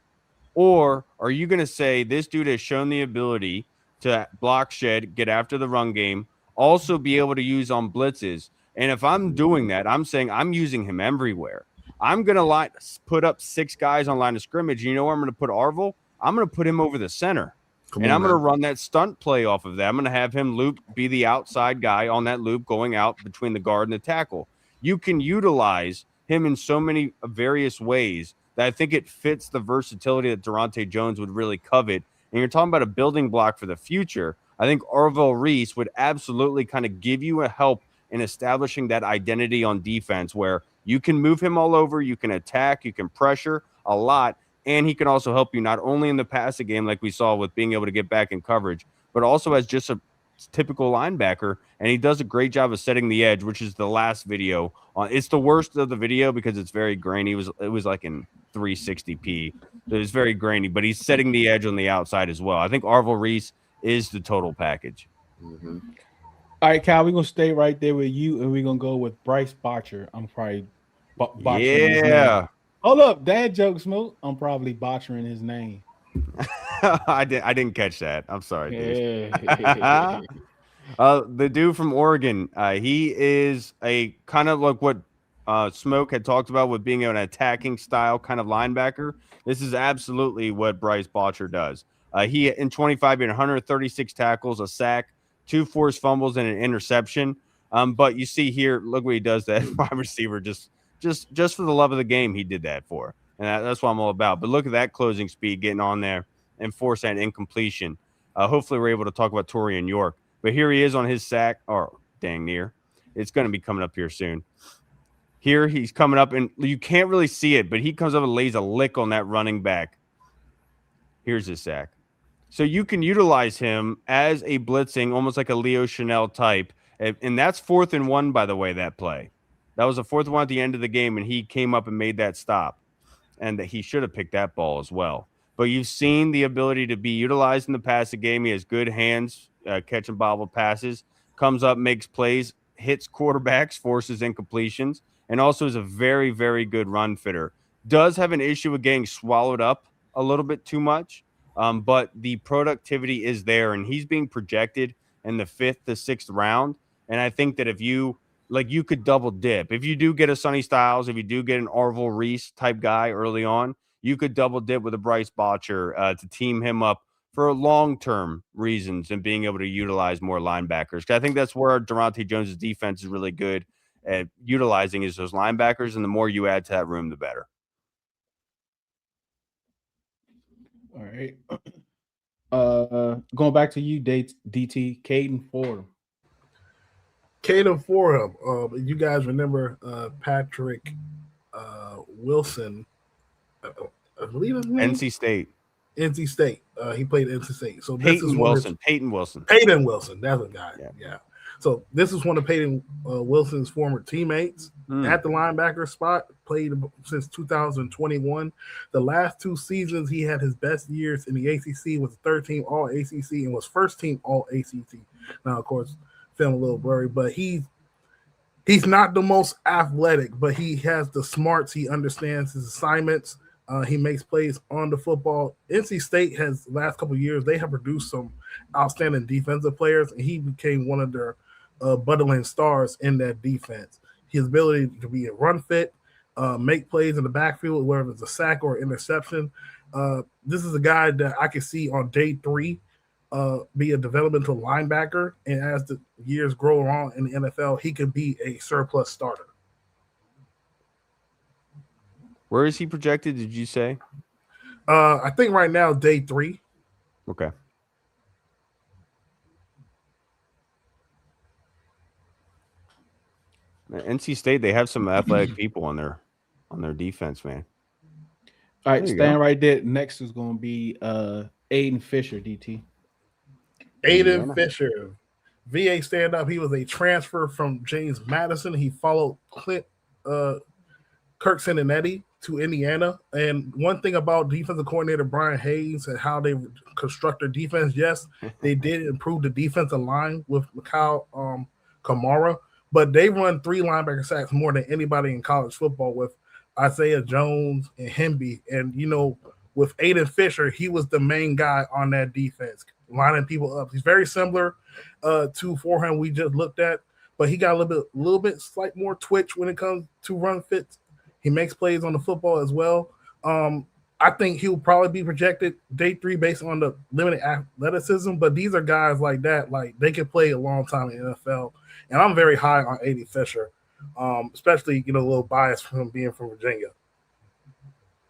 Or are you going to say this dude has shown the ability to block shed, get after the run game, also be able to use on blitzes? And if I'm doing that, I'm saying I'm using him everywhere. I'm going to put up 6 guys on line of scrimmage. You know where I'm going to put Arvell? I'm going to put him over the center. I'm going to run that stunt play off of that. I'm going to have him be the outside guy on that loop going out between the guard and the tackle. You can utilize him in so many various ways that I think it fits the versatility that Durante Jones would really covet. And you're talking about a building block for the future. I think Arvell Reese would absolutely kind of give you a help in establishing that identity on defense where you can move him all over, you can attack, you can pressure a lot, and he can also help you not only in the passing game like we saw with being able to get back in coverage, but also as just a typical linebacker, and he does a great job of setting the edge, which is the last video. It's the worst of the video because it's very grainy. It was like in 360p. So it's very grainy, but he's setting the edge on the outside as well. I think Arvell Reese is the total package. All right, Kyle, we're going to stay right there with you, and we're going to go with Bryce Botcher. I'm probably botchering his name. Hold up, dad joke, Smoke. I'm probably botchering his name. I didn't catch that. I'm sorry, Deuce. The dude from Oregon, he is a kind of like what Smoke had talked about with being an attacking style kind of linebacker. This is absolutely what Bryce Botcher does. He in 25 years, 136 tackles, a sack, 2 forced fumbles, and an interception. But you see here, look what he does. That wide receiver just for the love of the game, he did that for, and that's what I'm all about. But look at that closing speed, getting on there and force that incompletion. Hopefully, we're able to talk about Torian York. But here he is on his sack or dang near. It's going to be coming up here soon. Here he's coming up, and you can't really see it, but he comes up and lays a lick on that running back. Here's his sack. So you can utilize him as a blitzing, almost like a Leo Chanel type. And that's 4th and 1, by the way, that play. That was a 4th and 1 at the end of the game, and he came up and made that stop. And that he should have picked that ball as well. But you've seen the ability to be utilized in the passing game. He has good hands, catching bobbled passes, comes up, makes plays, hits quarterbacks, forces incompletions, and also is a very, very good run fitter. Does have an issue with getting swallowed up a little bit too much, but the productivity is there, and he's being projected in the 5th to 6th round. And I think that if you could double dip. If you do get a Sonny Styles, if you do get an Arvil Reese type guy early on, you could double dip with a Bryce Botcher to team him up for long-term reasons and being able to utilize more linebackers. I think that's where Durante Jones' defense is really good at utilizing is those linebackers, and the more you add to that room, the better. All right. Going back to you, DT, Caden Fordham. Caden Fordham. You guys remember Patrick Wilson? I believe his name. NC State. NC State. He played at NC State. So this Peyton is Wilson. Peyton Wilson. Peyton Wilson. That's a guy. Yeah. So this is one of Peyton Wilson's former teammates at the linebacker spot. Played since 2021. The last 2 seasons, he had his best years in the ACC. Was 13 All ACC and was first team All ACC. Now, of course, feeling a little blurry, but he's not the most athletic, but he has the smarts. He understands his assignments. He makes plays on the football. NC State has the last couple of years, they have produced some outstanding defensive players, and he became one of their budding stars in that defense. His ability to be a run fit, make plays in the backfield, whether it's a sack or interception. This is a guy that I can see on day 3 be a developmental linebacker, and as the years grow on in the NFL, he could be a surplus starter. Where is he projected, did you say? I think right now, day 3. Okay. NC State, they have some athletic people on their defense, man. All right, staying right there. Next is going to be Aiden Fisher, DT. Aiden Fisher, VA stand up. He was a transfer from James Madison. He followed Kirk Cincinnati to Indiana. And one thing about defensive coordinator Brian Hayes and how they construct their defense, yes, they did improve the defensive line with Mikhail Kamara, but they run 3 linebacker sacks more than anybody in college football with Isaiah Jones and Hemby. And, with Aiden Fisher, he was the main guy on that defense, lining people up. He's very similar to Forehand we just looked at, but he got a little bit slight more twitch when it comes to run fits. He makes plays on the football as well. I think he'll probably be projected day 3 based on the limited athleticism, but these are guys like that, like they can play a long time in the NFL. And I'm very high on Aiden Fisher, especially, a little bias from him being from Virginia.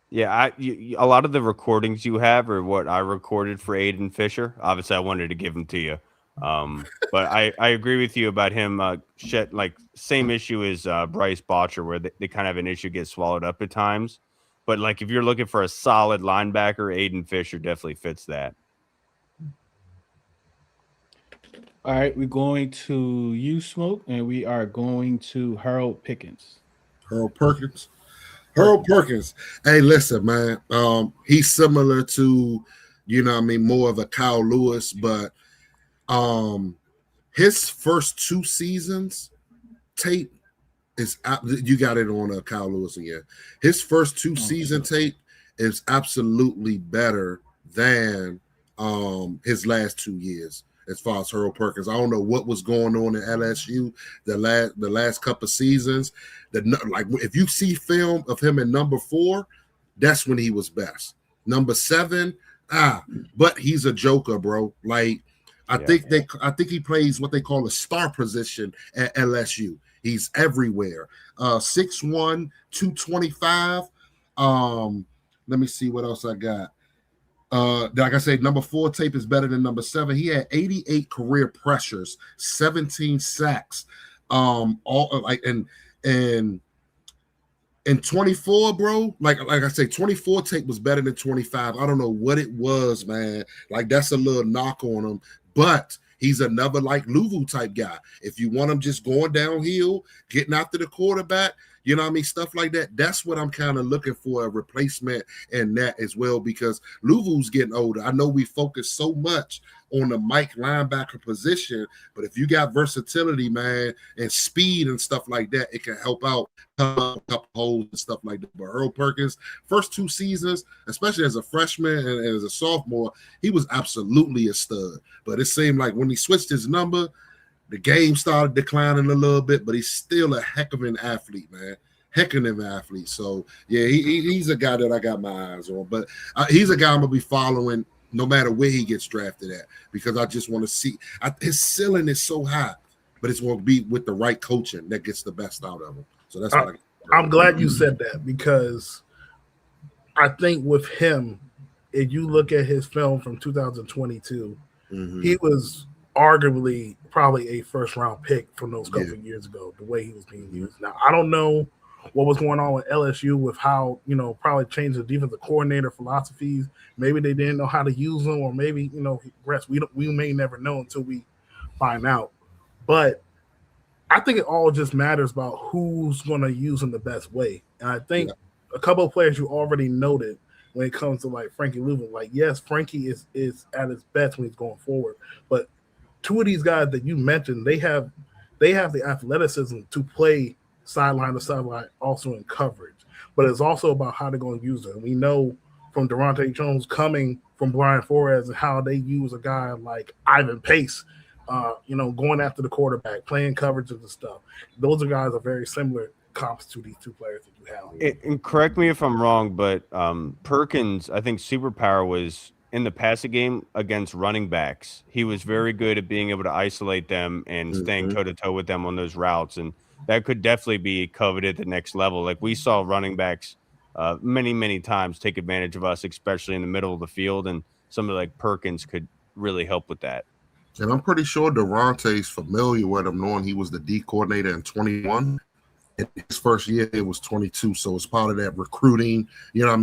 Yeah, a lot of the recordings you have are what I recorded for Aiden Fisher. Obviously, I wanted to give them to you. But I agree with you about him. Same issue as Bryce Botcher, where they kind of have an issue get swallowed up at times. But if you're looking for a solid linebacker, Aiden Fisher definitely fits that. All right, we're going to you, Smoke, and we are going to Harold Perkins. Harold Perkins. Hey, listen, man. He's similar to, more of a Kyle Lewis, but his first 2 seasons tape is you got it on Kyle Lewis again. His first 2 season tape is absolutely better than his last 2 years. As far as Harold Perkins, I don't know what was going on in LSU the last couple of seasons. If you see film of him in number 4, that's when he was best. Number 7, but he's a joker, bro. I think he plays what they call a star position at LSU. He's everywhere. 6'1", 225. Let me see what else I got. Like I said, number 4 tape is better than number 7. He had 88 career pressures, 17 sacks, all like and 24, bro. Like I say, 24 tape was better than 25. I don't know what it was, man. Like that's a little knock on him, but he's another like Luvu type guy. If you want him just going downhill, getting after the quarterback, you know what I mean? Stuff like that. That's what I'm kind of looking for, a replacement in that as well, because Luvu's getting older. I know we focus so much on the Mike linebacker position, but if you got versatility, man, and speed and stuff like that, it can help out a couple holes and stuff like that. But Earl Perkins, first 2 seasons, especially as a freshman and as a sophomore, he was absolutely a stud. But it seemed like when he switched his number, the game started declining a little bit, but he's still a heck of an athlete, man. Heck of an athlete. So, yeah, he's a guy that I got my eyes on. But he's a guy I'm going to be following no matter where he gets drafted at, because I just want to see. His ceiling is so high, but it's going to be with the right coaching that gets the best out of him. So that's what I'm glad you said that, because I think with him, if you look at his film from 2022, he was arguably probably a first-round pick from those couple of years ago, the way he was being used. Now, I don't know what was going on with LSU with how, probably changed the defensive coordinator philosophies. Maybe they didn't know how to use him, or maybe, we may never know until we find out. But I think it all just matters about who's going to use him the best way. And I think a couple of players you already noted when it comes to like Frankie Louvu, like, yes, Frankie is at his best when he's going forward, but 2 of these guys that you mentioned, they have the athleticism to play sideline to sideline, also in coverage. But it's also about how they're going to use it. And we know from Durante Jones coming from Brian Flores and how they use a guy like Ivan Pace, going after the quarterback, playing coverages and stuff. Those are guys are very similar comps to these 2 players that you have. And correct me if I'm wrong, but Perkins, I think superpower was in the passing game against running backs. He was very good at being able to isolate them and staying toe-to-toe with them on those routes. And that could definitely be coveted at the next level. Like we saw running backs many, many times take advantage of us, especially in the middle of the field. And somebody like Perkins could really help with that. And I'm pretty sure Durante's familiar with him, knowing he was the D coordinator in 21. In his first year, it was 22. So it's part of that recruiting,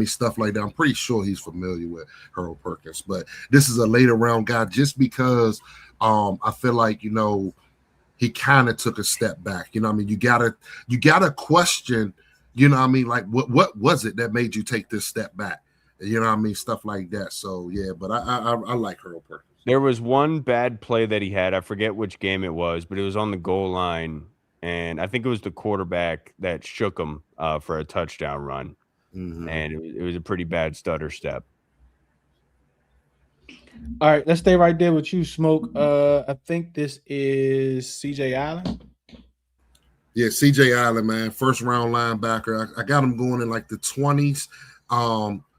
stuff like that. I'm pretty sure he's familiar with Harold Perkins. But this is a later round guy just because I feel like, he kind of took a step back. You gotta question, like what was it that made you take this step back? Stuff like that. So yeah, but I like Harold Perkins. There was one bad play that he had. I forget which game it was, but it was on the goal line. And I think it was the quarterback that shook him for a touchdown run. And it was a pretty bad stutter step. All right, let's stay right there with you, Smoke. I think this is CJ Allen. Yeah, CJ Allen, man. First round linebacker. I got him going in like the 20s.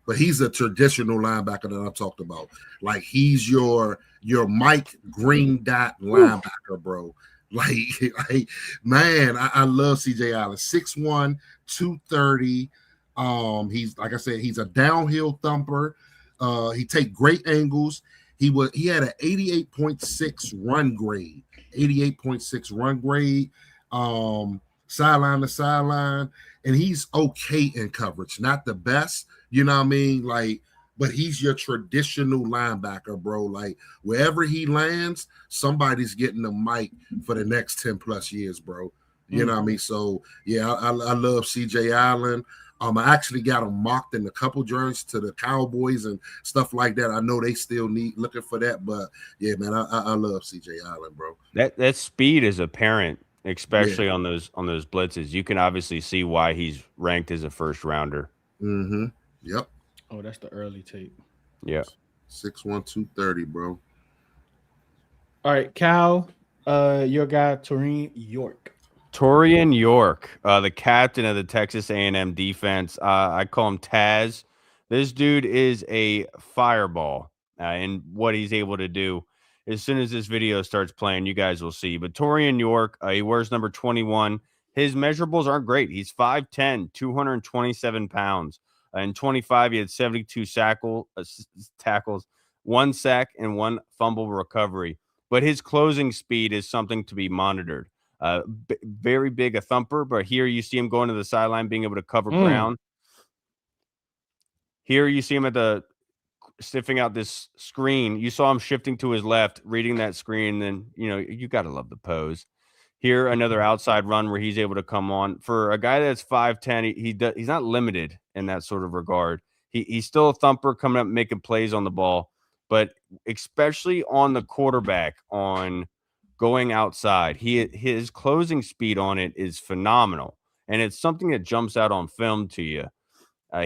But he's a traditional linebacker that I talked about. Like he's your Mike Green Dot linebacker, bro. Like man, I love CJ Allen. 6'1", 230. He's, like I said, he's a downhill thumper. He take great angles. He had an 88.6 run grade. 88.6 run grade. Sideline to sideline. And he's okay in coverage. Not the best, like, but he's your traditional linebacker, bro. Like wherever he lands, somebody's getting the mic for the next 10 plus years, bro. You know what I mean? So yeah, I love CJ Allen. I actually got him mocked in a couple journeys to the Cowboys and stuff like that. I know they still looking for that, but yeah, man, I love CJ Allen, bro. That speed is apparent, especially on those blitzes. You can obviously see why he's ranked as a first rounder. Yep. Oh, that's the early tape. Yeah. 6'1", 230, bro. All right, Cal, your guy, Torian York. Torian York, the captain of the Texas A&M defense. I call him Taz. This dude is a fireball in what he's able to do. As soon as this video starts playing, you guys will see. But Torian York, he wears number 21. His measurables aren't great. He's 5'10", 227 pounds. In 25, he had 72 tackles, 1 sack, and 1 fumble recovery. But his closing speed is something to be monitored. Very big a thumper, but here you see him going to the sideline, being able to cover ground. Here you see him sniffing out this screen. You saw him shifting to his left, reading that screen. Then, you got to love the pose. Here, another outside run where he's able to come on. For a guy that's 5'10", he's not limited in that sort of regard. He's still a thumper coming up, making plays on the ball, but especially on the quarterback, on going outside, his closing speed on it is phenomenal, and it's something that jumps out on film to you.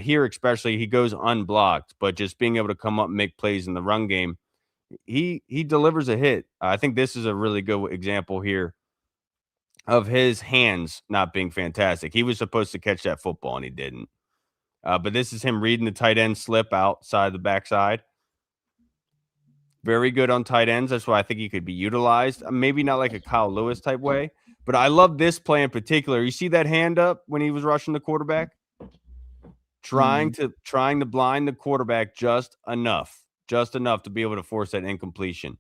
Here, especially, he goes unblocked, but just being able to come up and make plays in the run game, he delivers a hit. I think this is a really good example here of his hands not being fantastic. He was supposed to catch that football, and he didn't. But this is him reading the tight end slip outside the backside. Very good on tight ends. That's why I think he could be utilized. Maybe not like a Kyle Lewis type way, but I love this play in particular. You see that hand up when he was rushing the quarterback? Trying to blind the quarterback just enough to be able to force that incompletion.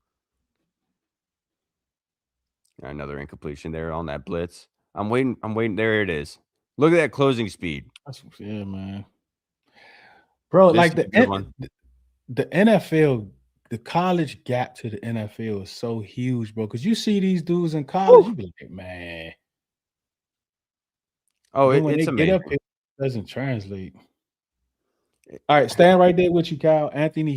Another incompletion there on that blitz. I'm waiting. There it is. Look at that closing speed. Yeah, man. Bro, like the NFL, the college gap to the NFL is so huge, bro. Because you see these dudes in college, you be like, man. Oh, when it's they amazing. Get up, it doesn't translate. All right, stand right there with you, Kyle. Anthony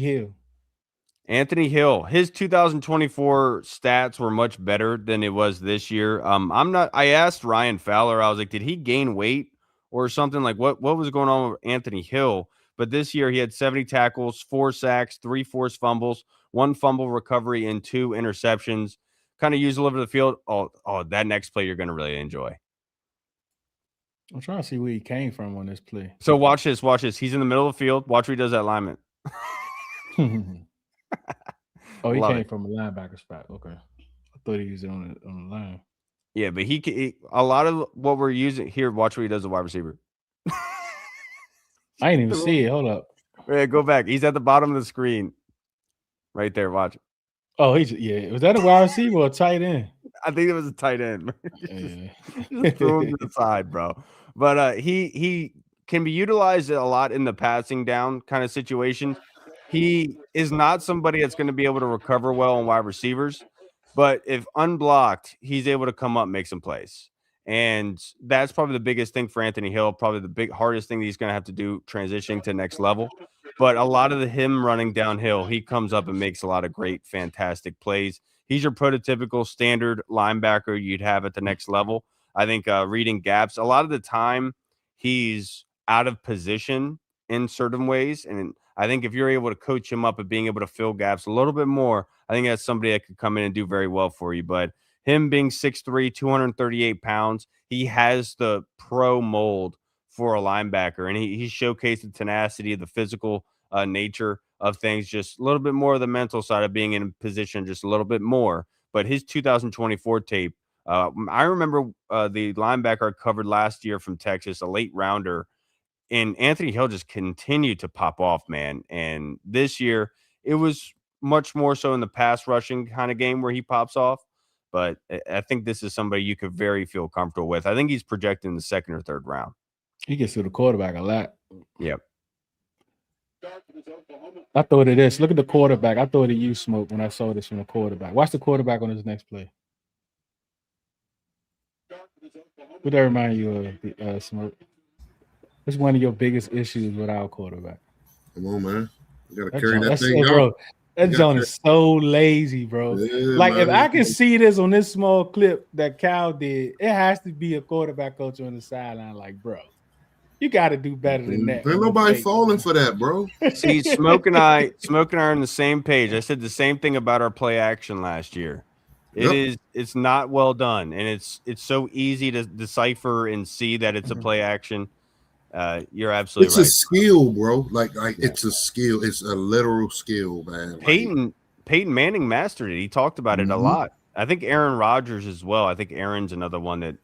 Hill, his 2024 stats were much better than it was this year. I asked Ryan Fowler, I was like, did he gain weight or something? Like what was going on with Anthony Hill? But this year he had 70 tackles, 4 sacks, 3 forced fumbles, 1 fumble recovery, and 2 interceptions. Kind of used all over the field. Oh, that next play you're going to really enjoy. I'm trying to see where he came from on this play. So watch this. He's in the middle of the field. Watch where he does that alignment. Oh, he came from a linebacker spot. Okay. I thought he used it on the line. Yeah, but a lot of what we're using here, watch where he does the wide receiver. I didn't even see it. Hold up. Yeah, go back. He's at the bottom of the screen. Right there. Watch. Oh, was that a wide receiver or a tight end? I think it was a tight end. Just throw him to the side, bro. But he can be utilized a lot in the passing down kind of situations. He is not somebody that's going to be able to recover well on wide receivers, but if unblocked, he's able to come up and make some plays. And that's probably the biggest thing for Anthony Hill, probably the hardest thing that he's going to have to do transitioning to the next level. But a lot of him running downhill, he comes up and makes a lot of great, fantastic plays. He's your prototypical standard linebacker you'd have at the next level. I think reading gaps, a lot of the time he's out of position in certain ways. And I think if you're able to coach him up at being able to fill gaps a little bit more, I think that's somebody that could come in and do very well for you. But him being 6'3", 238 pounds, he has the pro mold for a linebacker. And he showcased the tenacity, the physical nature of things, just a little bit more of the mental side of being in position, just a little bit more. But his 2024 tape, I remember the linebacker I covered last year from Texas, a late rounder, and Anthony Hill just continued to pop off, man. And this year, it was much more so in the pass rushing kind of game where he pops off. But I think this is somebody you could very feel comfortable with. I think he's projected in the 2nd or 3rd round. He gets to the quarterback a lot. Yep. I thought it is. Look at the quarterback. I thought it you Smoke when I saw this from the quarterback. Watch the quarterback on his next play. What that remind you of, Smoke? What's one of your biggest issues with our quarterback? Come on, man. You gotta carry that thing out. Bro, that John is so lazy, bro. Yeah, like, man. if I can see this on this small clip that Cal did, it has to be a quarterback coach on the sideline. Like, bro, you got to do better than that. Ain't nobody falling for that, bro. See, Smoke and I are on the same page. I said the same thing about our play action last year. It's not well done, and it's so easy to decipher and see that it's a play action. You're absolutely right. It's a skill, bro. Like it's a skill. It's a literal skill, man. Peyton Manning mastered it. He talked about it a lot. I think Aaron Rodgers as well. I think Aaron's another one that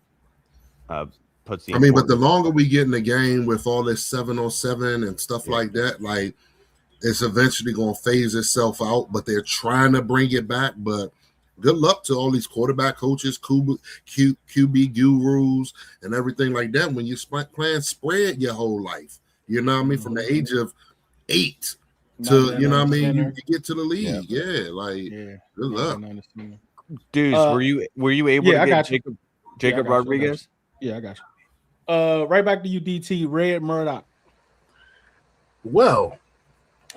puts the. I mean, but the longer we get in the game with all this 7-on-7 and stuff like that, like it's eventually going to phase itself out. But they're trying to bring it back. But good luck to all these quarterback coaches, QB gurus, and everything like that. When you're playing spread your whole life, you know what I mean, from the age of 8 to you know what I mean, you get to the league. Good luck. Deuce, were you able to get Jacob Rodriguez? I got you. Right back to you, DT. Red Murdoch. Well,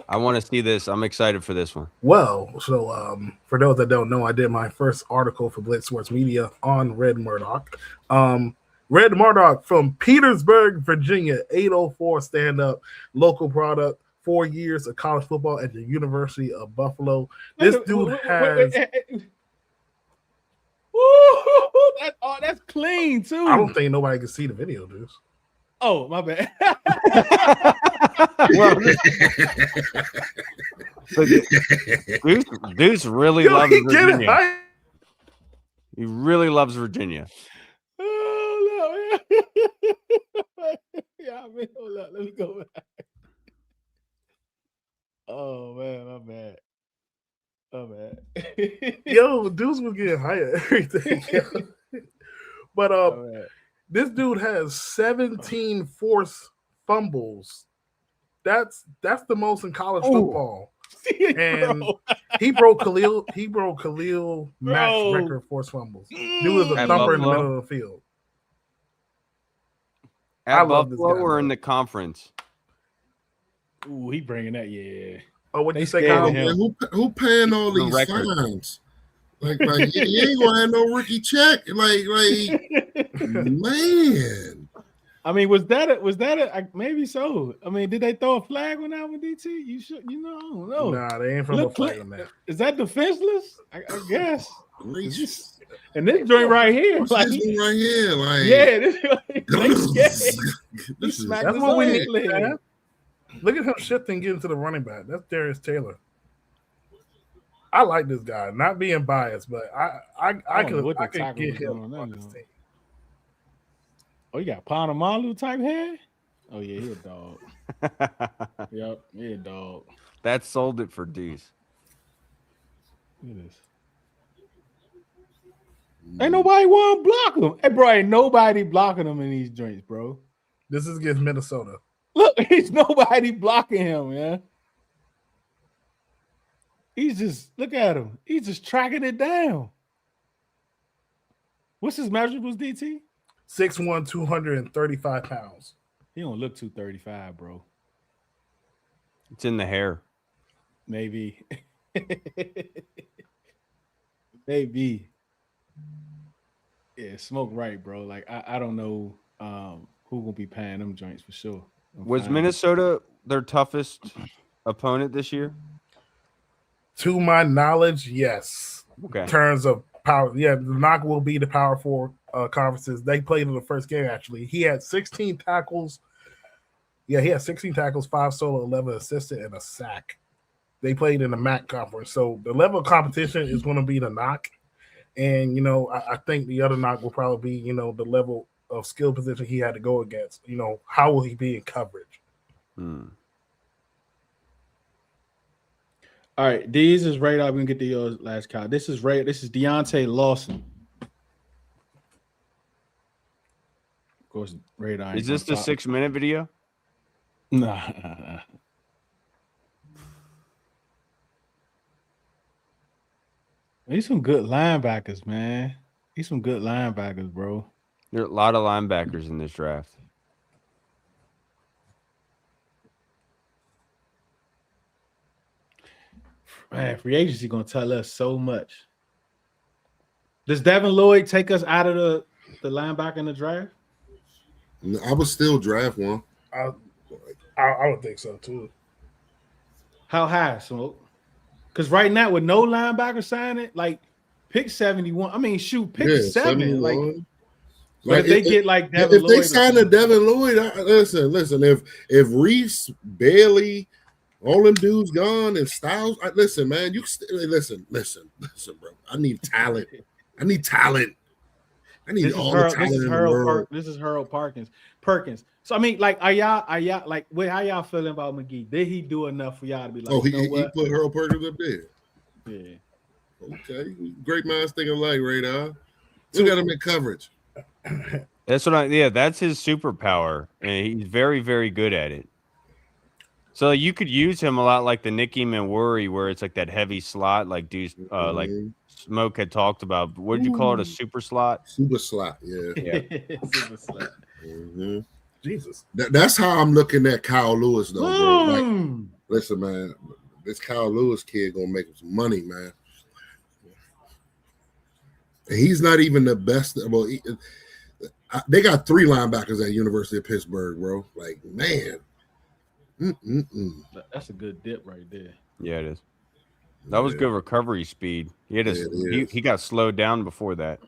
I want to see this. I'm excited for this one. Well, so for those that don't know, I did my first article for Blitz Sports Media on Red Murdoch. Red Murdoch from Petersburg, Virginia, 804 stand-up, local product, 4 years of college football at the University of Buffalo. This dude has... That's clean too. I don't think nobody can see the video, dude. Oh, my bad. Well, Deuce really loves Virginia. He really loves Virginia. Oh, no. Yeah, I mean, hold up. Let me go back. Oh, man, my bad. Oh, man. Yo, Deuce was getting higher everything. But this dude has 17 forced fumbles. That's the most in college football. And he broke Khalil match record forced fumbles. Dude is a thumper in the middle of the field. At Buffalo or in the conference? Ooh, he bringing that, yeah. Oh, what you say, Kyle? Who paying all these fines? Like you ain't gonna have no rookie check. Like man. I mean, was that a maybe so? I mean, did they throw a flag on that one, DT? You should, I don't know. Nah, they ain't from a flag on that. Is that defenseless? I guess. And this joint right here, this right here, like that's what we need. Man. Look at him shifting, getting to the running back. That's Darius Taylor. I like this guy. Not being biased, but I can get him on this team. Oh, you got Panamalu type head? Oh yeah, he a dog. Yep, he a dog. That sold it for Deuce. Look at this. Ain't nobody want to block him. Hey, bro, ain't nobody blocking him in these joints, bro. This is against Minnesota. Look, there's nobody blocking him, man. He's just, look at him. He's just tracking it down. What's his measurables, DT? 6'1", 235 pounds. He don't look 235, bro. It's in the hair. Maybe. Maybe. Yeah, Smoke right, bro. Like, I don't know who gonna be paying them joints for sure. Was Minnesota their toughest opponent this year? To my knowledge, yes. Okay. In terms of power, yeah, the knock will be the Power 4 conferences. They played in the first game, actually. He had 16 tackles. Yeah, he had 16 tackles, 5 solo, 11 assisted, and a sack. They played in the MAC conference. So the level of competition is going to be the knock. And, I think the other knock will probably be, the level of skill position he had to go against. How will he be in coverage? All right, these is right. I'm gonna get to your last call. This is right. This is Deontay Lawson. Of course, radar. Is this the 6-minute video? Nah. He's some good linebackers, man. He's some good linebackers, bro. There are a lot of linebackers in this draft. Man, free agency gonna tell us so much. Does Devin Lloyd take us out of the linebacker in the draft? I would still draft one. I would think so too. How high, Smoke? Because right now with no linebacker signing, like pick 71. I mean, shoot, pick 7. 71. Like if they get like Devin if Lloyd, they sign a Devin Lloyd, listen. If Reese, Bailey, all them dudes gone, and Styles, listen, man. You listen, bro. I need talent. I I need all the talent in the world. This is Harold Perkins. So I mean, like, are y'all like, how y'all feeling about McGee? Did he do enough for y'all to be like, he put Harold Perkins up there? Yeah. Okay, great minds think alike, Radar. We got him in coverage. That's that's his superpower, and he's very, very good at it. So you could use him a lot like the Nicky Manwuri, where it's like that heavy slot, like Deuce, like Smoke had talked about. What did you call it? A super slot? Super slot, yeah. Super slot. Mm-hmm. Jesus. That's how I'm looking at Kyle Lewis, though, bro. Like, listen, man, this Kyle Lewis kid gonna make some money, man. And he's not even the best. Well, they got 3 linebackers at University of Pittsburgh, bro. Like, man. That's a good dip right there. Yeah, it is. That was good recovery speed. He got slowed down before that.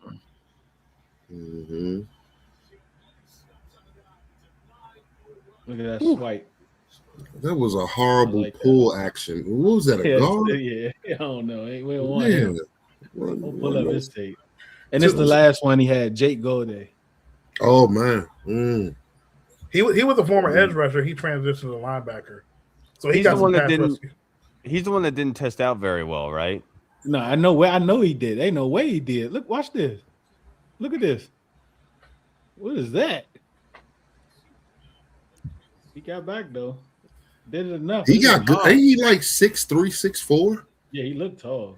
Mm-hmm. Look at that swipe. That was a horrible pull action. What was that? A guard? Yeah, I don't know. We don't want him. We'll pull up his tape. And it's the last one he had, Jake Golday. Oh man. He was a former edge rusher. He transitioned to linebacker. So he's the one that didn't. He's the one that didn't test out very well, right? No, I know he did. Ain't no way he did. Look, watch this. Look at this. What is that? He got back though. Did it enough. He got good. Ain't he like 6'3", 6'4"? Yeah, he looked tall.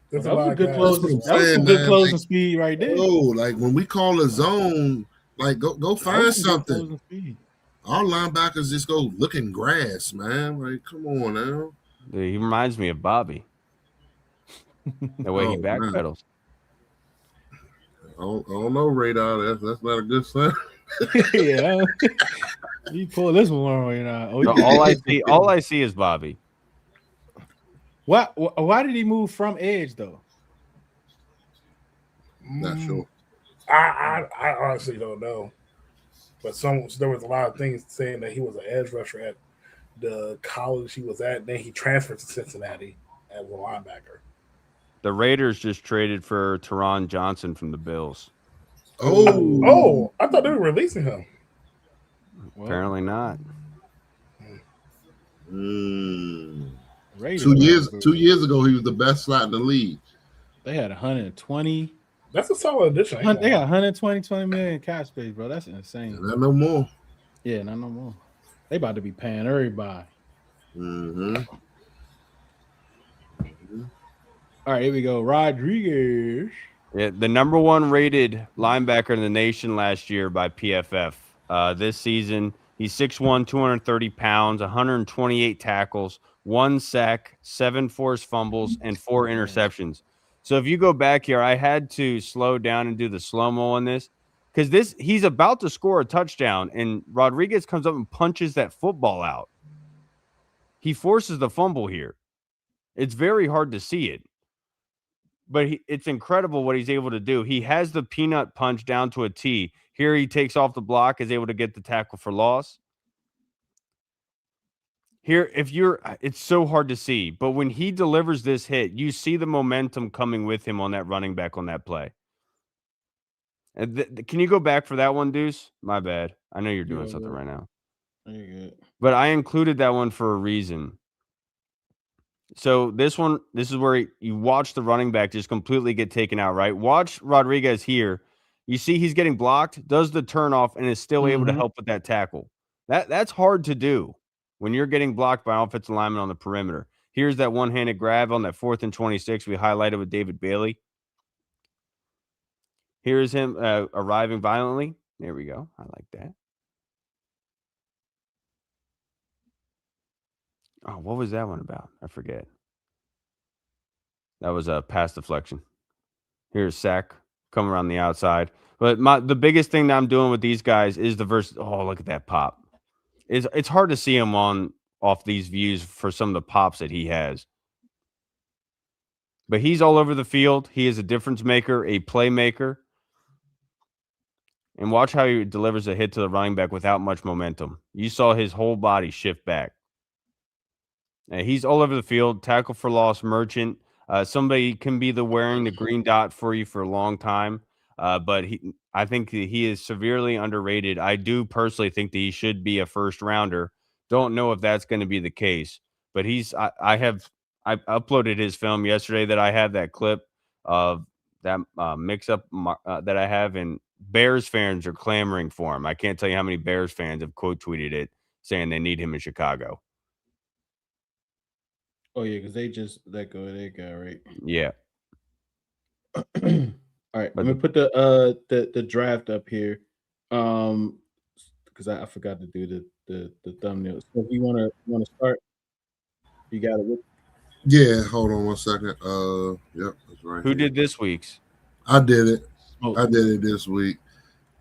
That was good closing. That was some good closing speed right there. Oh, like when we call a zone, like go find something. Our linebackers just go look in grass, man. Like, come on now. He reminds me of Bobby. The way he backpedals. I don't know, Radar. That's not a good sign. Yeah, you pull this one right now. All I see is Bobby. Why did he move from edge though? Not sure. I honestly don't know. But there was a lot of things saying that he was an edge rusher at the college he was at. Then he transferred to Cincinnati as a linebacker. The Raiders just traded for Teron Johnson from the Bills. Oh! I thought they were releasing him. Apparently not. 2 years ago, he was the best slot in the league. They had 120. That's a solid addition. They got 20 million cap space, bro. That's insane. Not no more. Yeah, not no more. They about to be paying everybody. Mm-hmm. All right, here we go. Rodriguez. Yeah, the number 1 rated linebacker in the nation last year by PFF. This season, he's 6'1", 230 pounds, 128 tackles, 1 sack, 7 forced fumbles, and 4 interceptions. So if you go back here, I had to slow down and do the slow-mo on this because he's about to score a touchdown, and Rodriguez comes up and punches that football out. He forces the fumble here. It's very hard to see it. But it's incredible what he's able to do. He has the peanut punch down to a T. Here he takes off the block, is able to get the tackle for loss. Here, it's so hard to see. But when he delivers this hit, you see the momentum coming with him on that running back on that play. Can you go back for that one, Deuce? My bad. I know you're doing something right now. You're good. But I included that one for a reason. So this is where you watch the running back just completely get taken out, right? Watch Rodriguez here. You see he's getting blocked, does the turnoff, and is still able to help with that tackle. That's hard to do when you're getting blocked by offensive linemen on the perimeter. Here's that one-handed grab on that 4th and 26 we highlighted with David Bailey. Here's him arriving violently. There we go. I like that. Oh, what was that one about? I forget. That was a pass deflection. Here's sack coming around the outside. But the biggest thing that I'm doing with these guys is the Oh, look at that pop. It's hard to see him off these views for some of the pops that he has. But he's all over the field. He is a difference maker, a playmaker. And watch how he delivers a hit to the running back without much momentum. You saw his whole body shift back. He's all over the field. Tackle for loss merchant. Somebody can be wearing the green dot for you for a long time. But I think that he is severely underrated. I do personally think that he should be a first rounder. Don't know if that's going to be the case, but I uploaded his film yesterday that I have that clip of that mix up that I have, and Bears fans are clamoring for him. I can't tell you how many Bears fans have quote tweeted it saying they need him in Chicago. Oh yeah, because they just let go of that guy, right? Yeah. All right, let me put the draft up here, because I forgot to do the thumbnail. So if you want to start, you got it. Yeah, hold on 1 second. Yep, that's right. Who did this week's? I did it. Oh. I did it this week.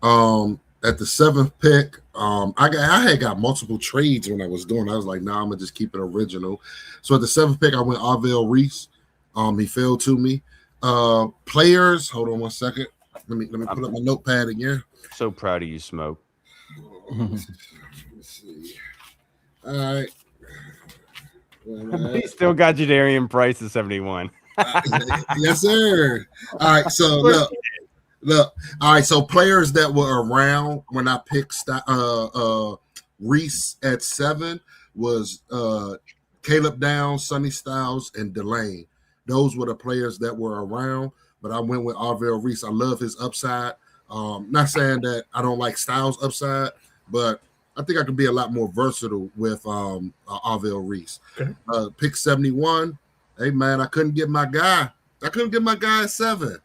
At the 7th pick, I had got multiple trades when I was doing. I was like, nah, I'm gonna just keep it original. So at the 7th pick, I went Arvell Reese. He fell to me. Players, hold on 1 second. Let me pull up my notepad again. So proud of you, Smoke. Let's see. All right. He still got Jadarian Price at 71. Yes, sir. All right, so look. All right, so players that were around when I picked Reese at 7 was Caleb Downs, Sonny Styles, and Delane. Those were the players that were around, but I went with Arvell Reese. I love his upside. Not saying that I don't like Styles' upside, but I think I can be a lot more versatile with Arvell Reese. Okay. Pick 71. Hey, man, I couldn't get my guy. At 7.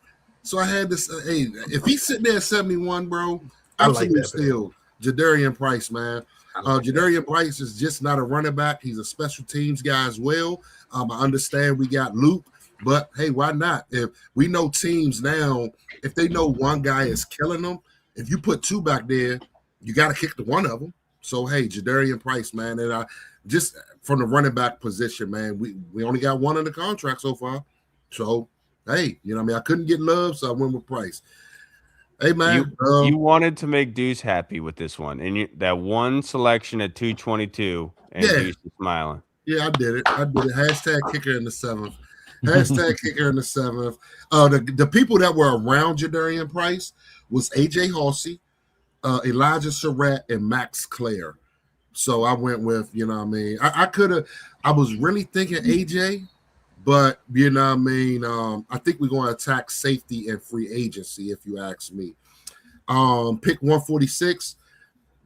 So I had this. Hey, if he's sitting there at 71, bro, absolutely still Jadarian Price, man. Jadarian Price is just not a running back. He's a special teams guy as well. I understand we got Luke, but hey, why not? If we know teams now, if they know one guy is killing them, if you put 2 back there, you got to kick the one of them. So hey, Jadarian Price, man, and I just from the running back position, man, we only got 1 in the contract so far. So hey, you know what I mean? I couldn't get Love, so I went with Price. Hey, man. You wanted to make Deuce happy with this one. And that one selection at 222, and Deuce is smiling. Yeah, I did it. Hashtag kicker in the 7th. Hashtag kicker in the 7th. The people that were around Jadarian Price was A.J. Halsey, Elijah Surratt, and Max Clare. So I went with, you know what I mean? I was really thinking A.J., but, you know what I mean, I think we're going to attack safety and free agency, if you ask me. Pick 146,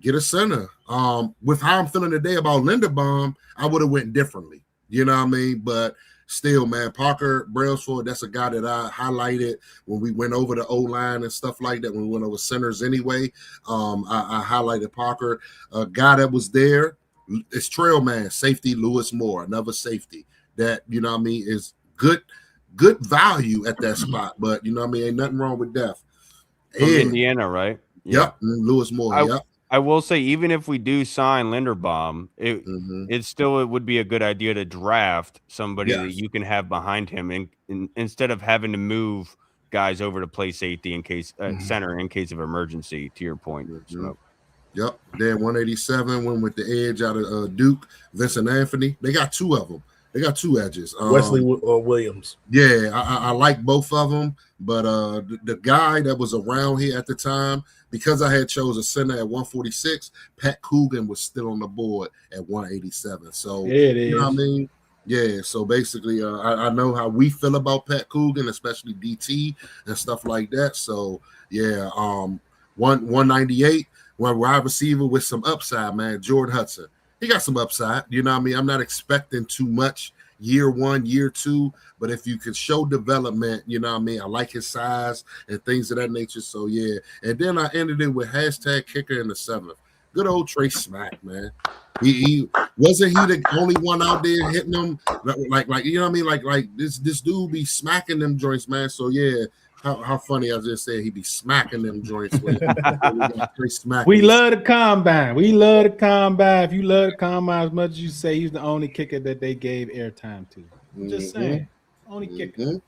get a center. With how I'm feeling today about Linderbaum, I would have went differently. You know what I mean? But still, man, Parker Brailsford, that's a guy that I highlighted when we went over the O-line and stuff like that, when we went over centers anyway. I highlighted Parker. A guy that was there, it's Trail Man, safety Lewis Moore, another safety. That, you know what I mean, is good value at that spot. But, you know what I mean, ain't nothing wrong with depth. From Indiana, right? Yep, Lewis Moore, I will say, even if we do sign Linderbaum, it would be a good idea to draft somebody that you can have behind him, and instead of having to move guys over to play safety in case center in case of emergency, to your point. Smoke. Yep. Then 187 went with the edge out of Duke, Vincent Anthony. They got 2 of them. They got 2 edges. Wesley Williams. Yeah, I like both of them, but the guy that was around here at the time, because I had chose a center at 146, Pat Coogan was still on the board at 187. So you know what I mean? Yeah. So basically, I know how we feel about Pat Coogan, especially DT and stuff like that. So yeah, 198, one wide receiver with some upside, man. Jordan Hudson. He got some upside, you know what I mean? I'm not expecting too much year 1, year 2, but if you can show development, you know what I mean? I like his size and things of that nature. So yeah. And then I ended it with hashtag kicker in the 7th. Good old Trey Smack, man. He wasn't he the only one out there hitting them like you know what I mean? Like this dude be smacking them joints, man. So yeah. How funny I just said he'd be smacking them joints. We love the combine. If you love the combine as much as you say he's the only kicker that they gave airtime to. I'm just saying, only kicker.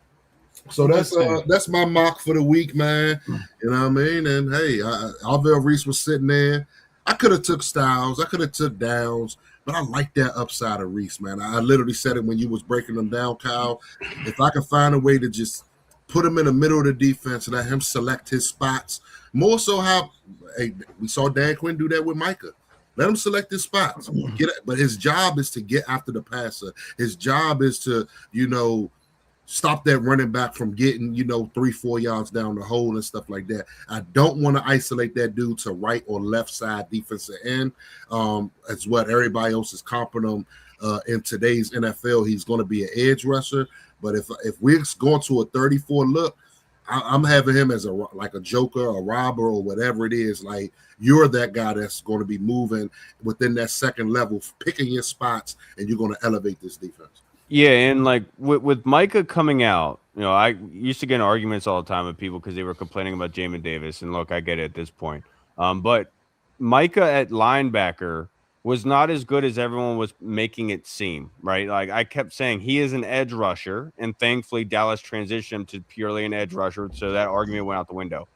So that's my mock for the week, man. You know what I mean? And hey, Arvell Reese was sitting there. I could have took Styles. I could have took Downs. But I like that upside of Reese, man. I literally said it when you was breaking them down, Kyle. If I could find a way to just put him in the middle of the defense and let him select his spots, more so how we saw Dan Quinn do that with Micah. Let him select his spots. But his job is to get after the passer. His job is to, stop that running back from getting, 3-4 yards down the hole and stuff like that. I don't want to isolate that dude to right or left side defensive end. As what everybody else is comping him in today's NFL. He's going to be an edge rusher. But if we're going to a 34 look, I'm having him as a joker, a robber, or whatever it is. Like, you're that guy that's going to be moving within that second level, picking your spots, and you're going to elevate this defense. Yeah, and like with Micah coming out, I used to get in arguments all the time with people because they were complaining about Jamin Davis. And look, I get it at this point. But Micah at linebacker was not as good as everyone was making it seem, right? Like, I kept saying he is an edge rusher, and thankfully Dallas transitioned him to purely an edge rusher, so that argument went out the window.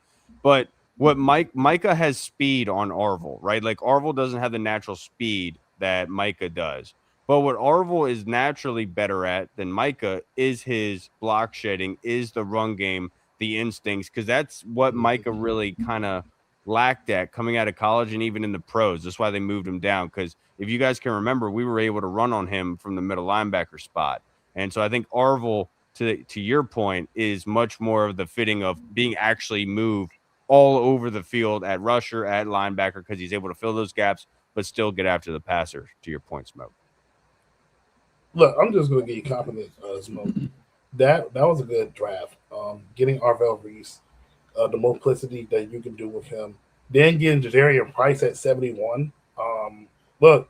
But what Micah has speed on Arvil, right? Like, Arvil doesn't have the natural speed that Micah does. But what Arvil is naturally better at than Micah is his block shedding, is the run game, the instincts, because that's what Micah really kind of lacked at coming out of college and even in the pros. That's why they moved him down, because if you guys can remember, we were able to run on him from the middle linebacker spot. And so I think Arvil, to your point, is much more of the fitting of being actually moved all over the field at rusher, at linebacker, because he's able to fill those gaps but still get after the passer, to your point, Smoke. Look, I'm just going to give you confidence, Smoke. That was a good draft. Getting Arvell Reese, the multiplicity that you can do with him, then getting Jadarian Price at 71. Look,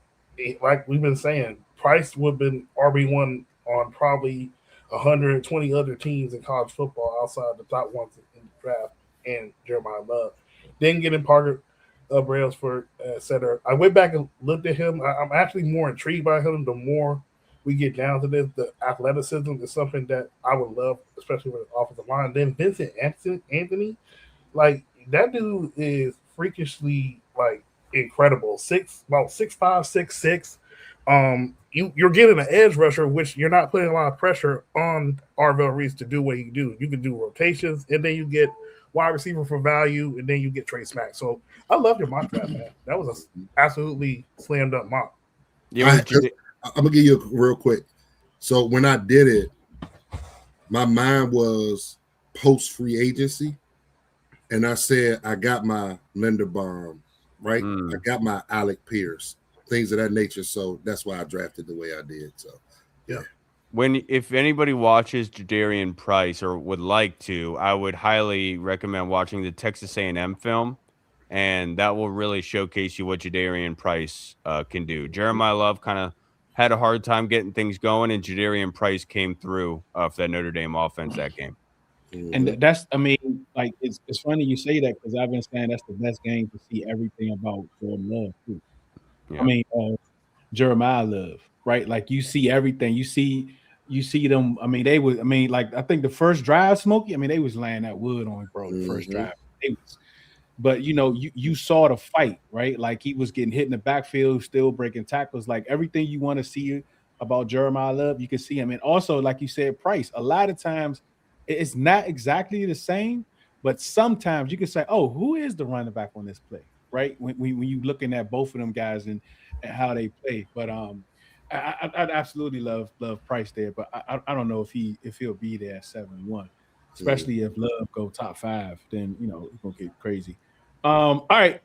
like we've been saying, Price would have been RB1 on probably 120 other teams in college football outside the top ones in the draft, and Jeremiah Love. Then getting Parker Brailsford, et cetera. I went back and looked at him. I'm actually more intrigued by him the more we get down to this. The athleticism is something that I would love, especially with the offensive line. Then Vincent Anthony, like, that dude is freakishly, like, incredible. About 6'5", 6'6". You're getting an edge rusher, which you're not putting a lot of pressure on Arvell Reese to do what he do. You can do rotations, and then you get wide receiver for value, and then you get Trey Smack. So I love your mock draft, man. That was an absolutely slammed up mock. Yeah, I'm gonna give you a real quick. So when I did it, my mind was post free agency, and I said I got my Linderbaum, right? I got my Alec Pierce, things of that nature. So that's why I drafted the way I did. So yeah. If anybody watches Jadarian Price or would like to, I would highly recommend watching the Texas A&M film, and that will really showcase you what Jadarian Price can do. Jeremiah Love kind of had a hard time getting things going, and Jadarian Price came through for that Notre Dame offense that game. And that's, like, it's funny you say that, because I've been saying that's the best game to see everything about Jordan Love too. Yeah. Jeremiah Love, right? Like, you see everything. You see them. Like, I think the first drive, Smokey, they was laying that wood on, bro. The first drive, but you saw the fight, right? Like, he was getting hit in the backfield, still breaking tackles. Like, everything you want to see about Jeremiah Love, you can see him. And also, like you said, Price, a lot of times it's not exactly the same, but sometimes you can say, oh, who is the running back on this play, right? When you looking at both of them guys and how they play. But I absolutely love Price there, but I don't know if he'll be there at 7-1. Especially if Love go top 5, then it's gonna get crazy. All right.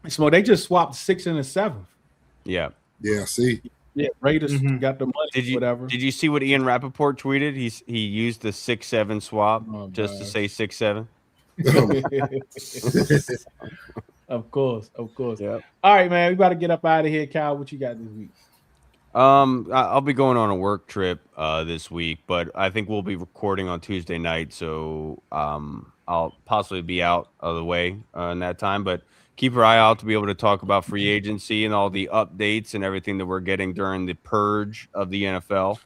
So they just swapped 6 and a 7. Yeah. Yeah, see. Yeah, Raiders got the money. Whatever. Did you see what Ian Rappaport tweeted? He used the 6-7 swap just to say 6-7. Of course. Yep. All right, man. We got to get up out of here. Kyle, what you got this week? I'll be going on a work trip this week, but I think we'll be recording on Tuesday night, so I'll possibly be out of the way in that time. But keep your eye out to be able to talk about free agency and all the updates and everything that we're getting during the purge of the NFL,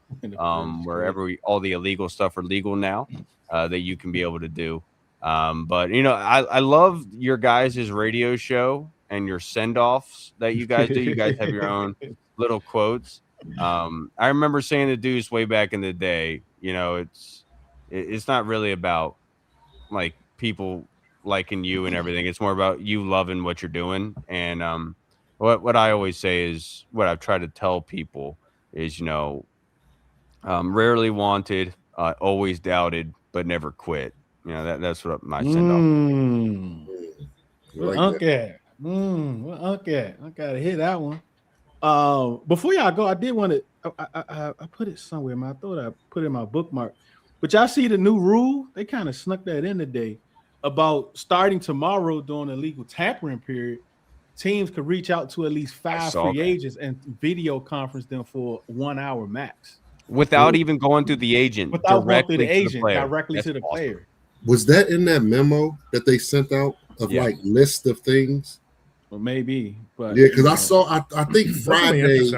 wherever all the illegal stuff are legal now, that you can be able to do. But I love your guys' radio show and your send-offs that you guys do. You guys have your own little quotes. I remember saying to Deuce way back in the day, you know, it's not really about like people liking you and everything. It's more about you loving what you're doing. And what I always say is what I've tried to tell people is, you know, rarely wanted, always doubted, but never quit. You know, that's what my send off. Where Unc at? Where Unc at? I gotta hit that one. Before y'all go, I did want to. I put it somewhere. I thought I put it in my bookmark. But y'all see the new rule? They kind of snuck that in today about starting tomorrow during the legal tampering period. Teams could reach out to at least 5 free agents and video conference them for 1 hour max. Without even going through the agent. Without going through the agent, directly to the player. Was that in that memo that they sent out of like list of things? Well, maybe, but yeah, because I saw. I think Friday.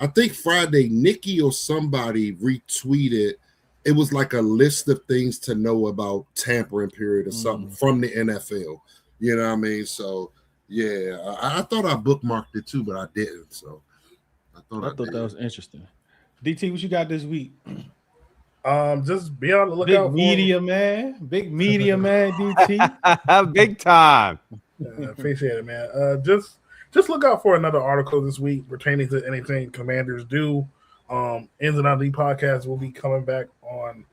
I think Friday, Nikki or somebody retweeted. It was like a list of things to know about tampering period or something from the NFL. You know what I mean? So yeah, I thought I bookmarked it too, but I didn't. So I thought that was interesting. DT, what you got this week? Just be on the lookout. Big media man, DT. Big time. Appreciate it, man. Just look out for another article this week pertaining to anything Commanders do. Ins and Out League podcast will be coming back on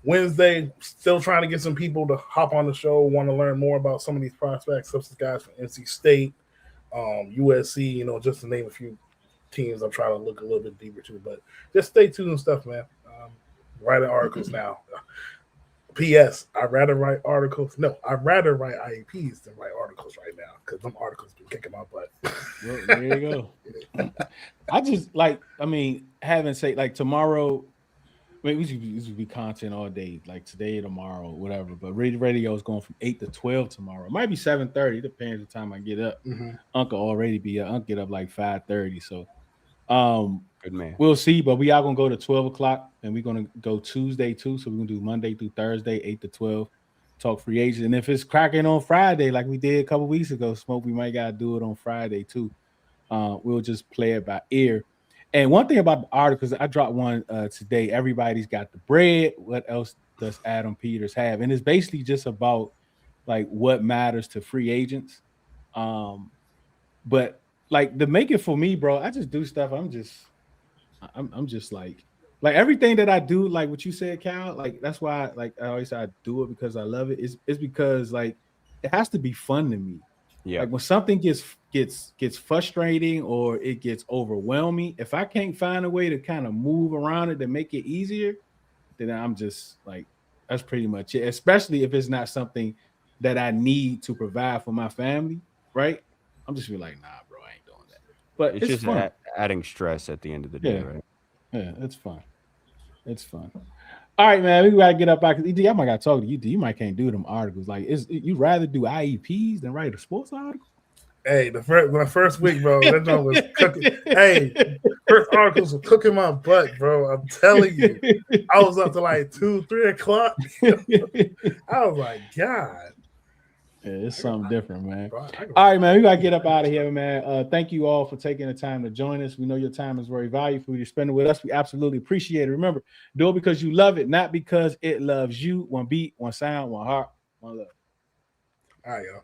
Wednesday. Still trying to get some people to hop on the show, want to learn more about some of these prospects, such as guys from NC State, USC, you know, just to name a few teams I'm trying to look a little bit deeper to. But just stay tuned and stuff, man. Writing articles now. P.S. I'd rather write articles. No, I'd rather write IEPs than write articles right now because them articles been kicking my butt. Well, there you go. I just having say like tomorrow. I mean, we should be content all day, like today, tomorrow, whatever. But radio is going from 8 to 12 tomorrow. It might be 7:30. Depends the time I get up. Uncle already be up. Uncle get up like 5:30. So, good man. We'll see. But we are gonna go to 12 o'clock, and we're gonna go Tuesday too. So we're gonna do Monday through Thursday, 8 to 12. Talk free agents, and if it's cracking on Friday, like we did a couple weeks ago, Smoke, we might gotta do it on Friday too. We'll just play it by ear. And one thing about the articles, I dropped one today. Everybody's got the bread. What else does Adam Peters have? And it's basically just about like what matters to free agents. But like the make it for me, bro. I just do stuff. I'm just like everything that I do, like what you said, Cal. Like that's why, like I always say, I do it because I love it. It's because like it has to be fun to me. Yeah. Like when something gets frustrating or it gets overwhelming, if I can't find a way to kind of move around it to make it easier, then I'm just like, that's pretty much it. Especially if it's not something that I need to provide for my family, right? I'm just be like, nah, bro, I ain't doing that. But it's just fun. Adding stress at the end of the day, right? Yeah, it's fun. It's fun. All right, man, we gotta get up back. I might gotta talk to you. You might can't do them articles. Like, you rather do IEPs than write a sports article? Hey, my first week, bro, that joint was cooking. Hey, first articles were cooking my butt, bro. I'm telling you, I was up to like 2-3 o'clock. I was like, God. Yeah, it's something different, man. All right, man, we gotta get up out of here, man. Thank you all for taking the time to join us. We know your time is very valuable. You're spending with us. We absolutely appreciate it. Remember, do it because you love it, not because it loves you. One beat, one sound, one heart, one love. All right, y'all.